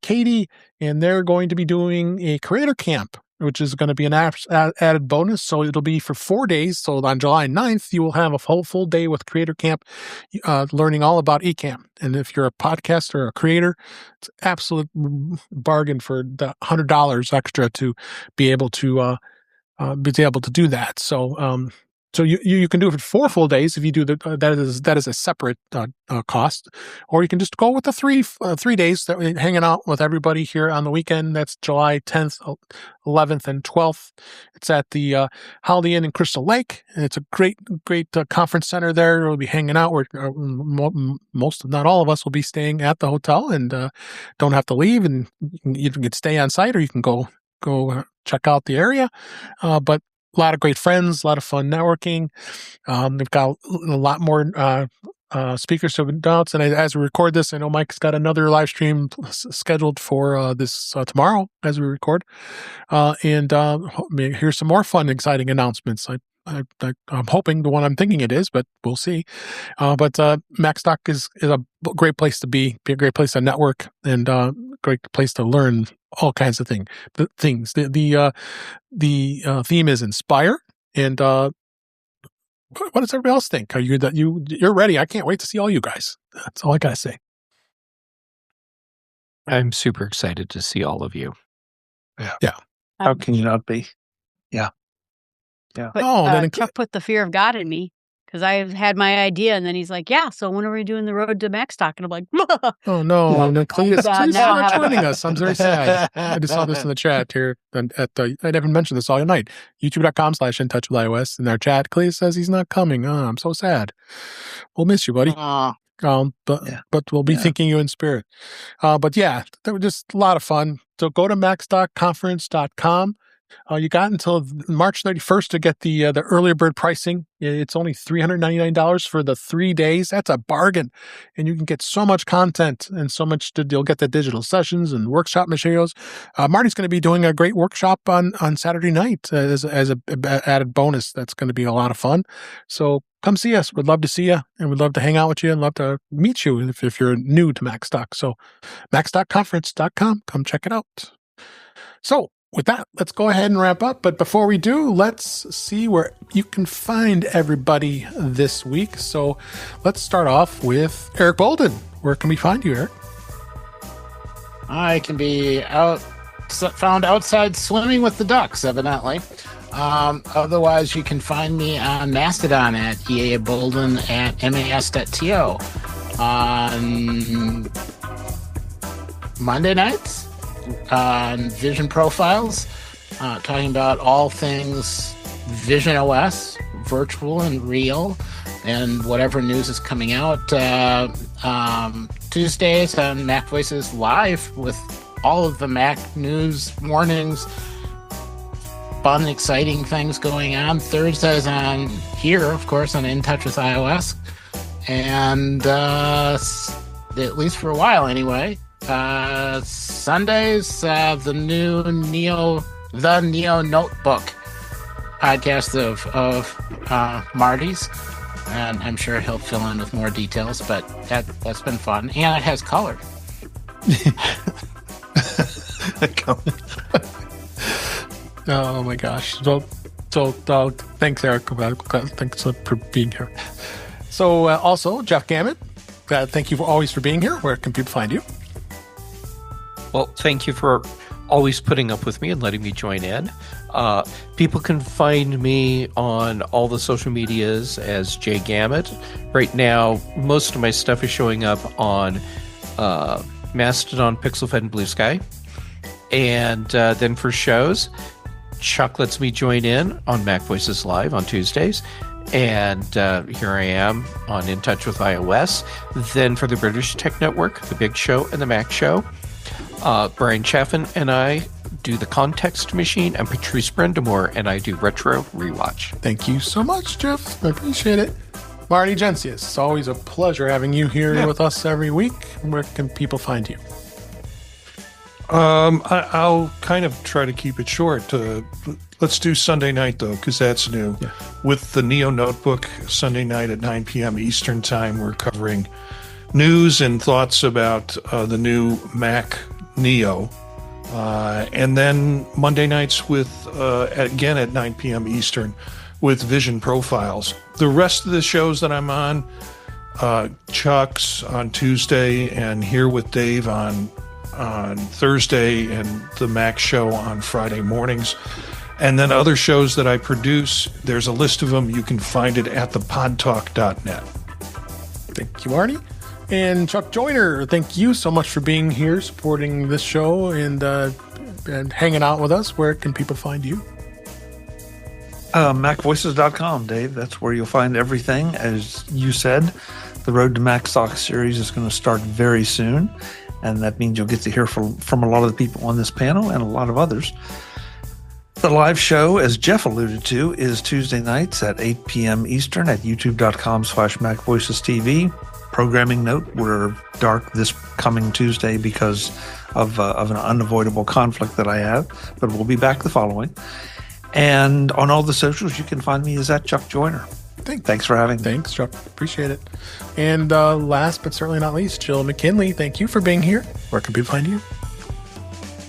Katie, and they're going to be doing a creator camp, which is going to be an added bonus. So it'll be for 4 days. So on July 9th, you will have a full day with Creator Camp, learning all about Ecamm. And if you're a podcaster or a creator, it's an absolute bargain for the $100 extra to be able to do that. So, so you can do it for 4 full days if you do that is a separate cost, or you can just go with the 3 days that we're hanging out with everybody here on the weekend. That's July 10th, 11th, and 12th. It's at the Holiday Inn in Crystal Lake, and it's a great conference center there. We'll be hanging out. Where most, if not all of us, will be staying at the hotel and don't have to leave, and you can stay on site, or you can go check out the area. But a lot of great friends, a lot of fun networking. They've got a lot more speakers to announce. And as we record this, I know Mike's got another live stream scheduled for this tomorrow as we record. And here's some more fun, exciting announcements. I'm hoping the one I'm thinking it is, but we'll see. But MacStock is a great place to be a great place to network, and great place to learn all kinds of things. The theme is Inspire, and what does everybody else think? Are you're ready? I can't wait to see all you guys. That's all I gotta say. I'm super excited to see all of you. Yeah. How can you not be? Yeah. Yeah. But Chuck put the fear of God in me, because I've had my idea, and then he's like, "Yeah, so when are we doing the road to Macstock?" And I'm like, "Oh no, Cletus, please not joining us. I'm very sad." I just saw this in the chat here. I haven't mentioned this all night. YouTube.com/intouchwithiOS in our chat. Cletus says he's not coming. Oh, I'm so sad. We'll miss you, buddy. But we'll be thinking you in spirit. But yeah, that was just a lot of fun. So go to macstockconference.com. You got until March 31st to get the earlier bird pricing. It's only $399 for the 3 days. That's a bargain. And you can get so much content and so much. You'll get the digital sessions and workshop materials. Marty's going to be doing a great workshop on Saturday night as a added bonus. That's going to be a lot of fun. So come see us. We'd love to see you, and we'd love to hang out with you and love to meet you if you're new to MacStock. So macstockconference.com. Come check it out. So with that, let's go ahead and wrap up. But before we do, let's see where you can find everybody this week. So let's start off with Eric Bolden. Where can we find you, Eric? I can be found outside swimming with the ducks, evidently. Otherwise, you can find me on Mastodon at eabolden@mas.to. On Monday nights, on Vision Profiles, talking about all things visionOS, virtual and real, and whatever news is coming out. Tuesdays on Mac Voices Live with all of the Mac news, warnings, fun, exciting things going on. Thursdays on here, of course, on In Touch with iOS. And at least for a while anyway, Sundays, the new Neo Notebook podcast of Marty's, and I'm sure he'll fill in with more details, but that's been fun, and it has color. Oh my gosh. So thanks, Eric. Thanks for being here. So also, Jeff Gammett, thank you always for being here. Where can people find you? Well, thank you for always putting up with me and letting me join in. People can find me on all the social medias as Jay Gammett. Right now, most of my stuff is showing up on Mastodon, PixelFed, and BlueSky. And then for shows, Chuck lets me join in on Mac Voices Live on Tuesdays. And here I am on In Touch with iOS. Then for the British Tech Network, The Big Show and The Mac Show, Brian Chaffin and I do The Context Machine, and Patrice Brendamore and I do Retro Rewatch. Thank you so much, Jeff. I appreciate it. Marty Gensius, it's always a pleasure having you here with us every week. Where can people find you? I'll kind of try to keep it short. Let's do Sunday night, though, because that's new. Yeah. With the Neo Notebook, Sunday night at 9 p.m. Eastern Time, we're covering news and thoughts about the new Mac Neo. And then Monday nights again at 9 p.m. Eastern with Vision Profiles. The rest of the shows that I'm on, Chuck's on Tuesday, and Here with Dave on Thursday, and the Mac Show on Friday mornings. And then other shows that I produce, there's a list of them. You can find it at thepodtalk.net. Thank you, Arnie. And Chuck Joyner, thank you so much for being here, supporting this show, and hanging out with us. Where can people find you? MacVoices.com, Dave. That's where you'll find everything. As you said, the Road to MacStock series is going to start very soon, and that means you'll get to hear from a lot of the people on this panel and a lot of others. The live show, as Jeff alluded to, is Tuesday nights at 8 p.m. Eastern at youtube.com/MacVoicesTV. Programming note, we're dark this coming Tuesday because of an unavoidable conflict that I have, but we'll be back the following. And on all the socials, you can find me as at Chuck Joyner. Thanks for having me. Thanks, Chuck. Appreciate it. And last but certainly not least, Jill McKinley, thank you for being here. Where can people find you?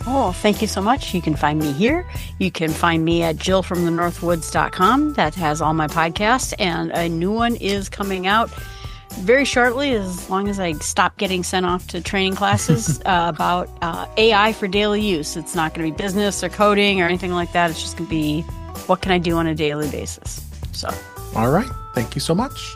Oh, thank you so much. You can find me here. You can find me at jillfromthenorthwoods.com. That has all my podcasts, and a new one is coming out very shortly, as long as I stop getting sent off to training classes about AI for daily use. It's not going to be business or coding or anything like that. It's just going to be what can I do on a daily basis. So, all right. Thank you so much.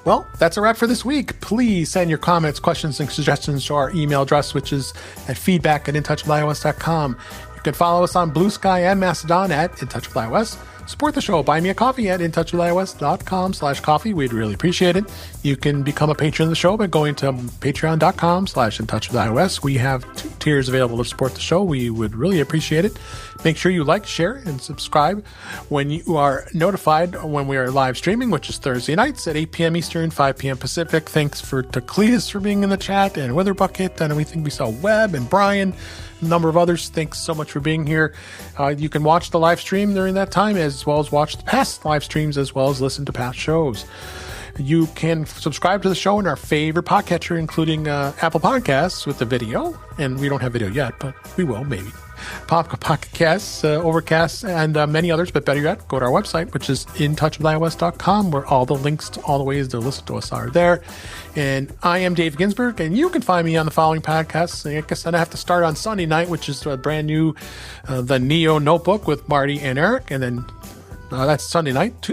Well, that's a wrap for this week. Please send your comments, questions, and suggestions to our email address, which is at feedback@intouchwithios.com. You can follow us on BlueSky and Mastodon at intouchwithios. Support the show. Buy me a coffee at intouchwithios.com/coffee. We'd really appreciate it. You can become a patron of the show by going to patreon.com/intouchwithios. We have 2 tiers available to support the show. We would really appreciate it. Make sure you like, share, and subscribe when you are notified when we are live streaming, which is Thursday nights at 8 p.m. Eastern, 5 p.m. Pacific. Thanks to Cletus for being in the chat, and Witherbucket, and we think we saw Webb and Brian, a number of others. Thanks so much for being here. You can watch the live stream during that time, as well as watch the past live streams, as well as listen to past shows. You can subscribe to the show in our favorite podcatcher, including Apple Podcasts with the video. And we don't have video yet, but we will, maybe. Pocket Casts, Overcast, and many others. But better yet, go to our website, which is intouchwithios.com, where all the links to all the ways to listen to us are there. And I am Dave Ginsburg, and you can find me on the following podcasts. I guess I have to start on Sunday night, which is a brand new The Neo Notebook with Marty and Eric. And then that's Sunday night.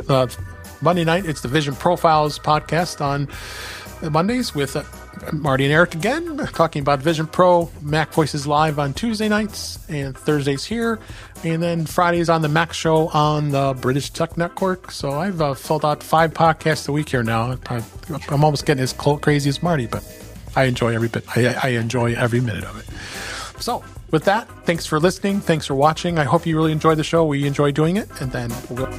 Monday night, it's the Vision Profiles podcast on Mondays with Marty and Eric again, talking about Vision Pro. Mac Voices live on Tuesday nights, and Thursdays here. And then Fridays on the Mac Show on the British Tech Network. So I've filled out 5 podcasts a week here now. I'm almost getting as crazy as Marty, but I enjoy every bit. I enjoy every minute of it. So with that, thanks for listening. Thanks for watching. I hope you really enjoyed the show. We enjoy doing it. And then we'll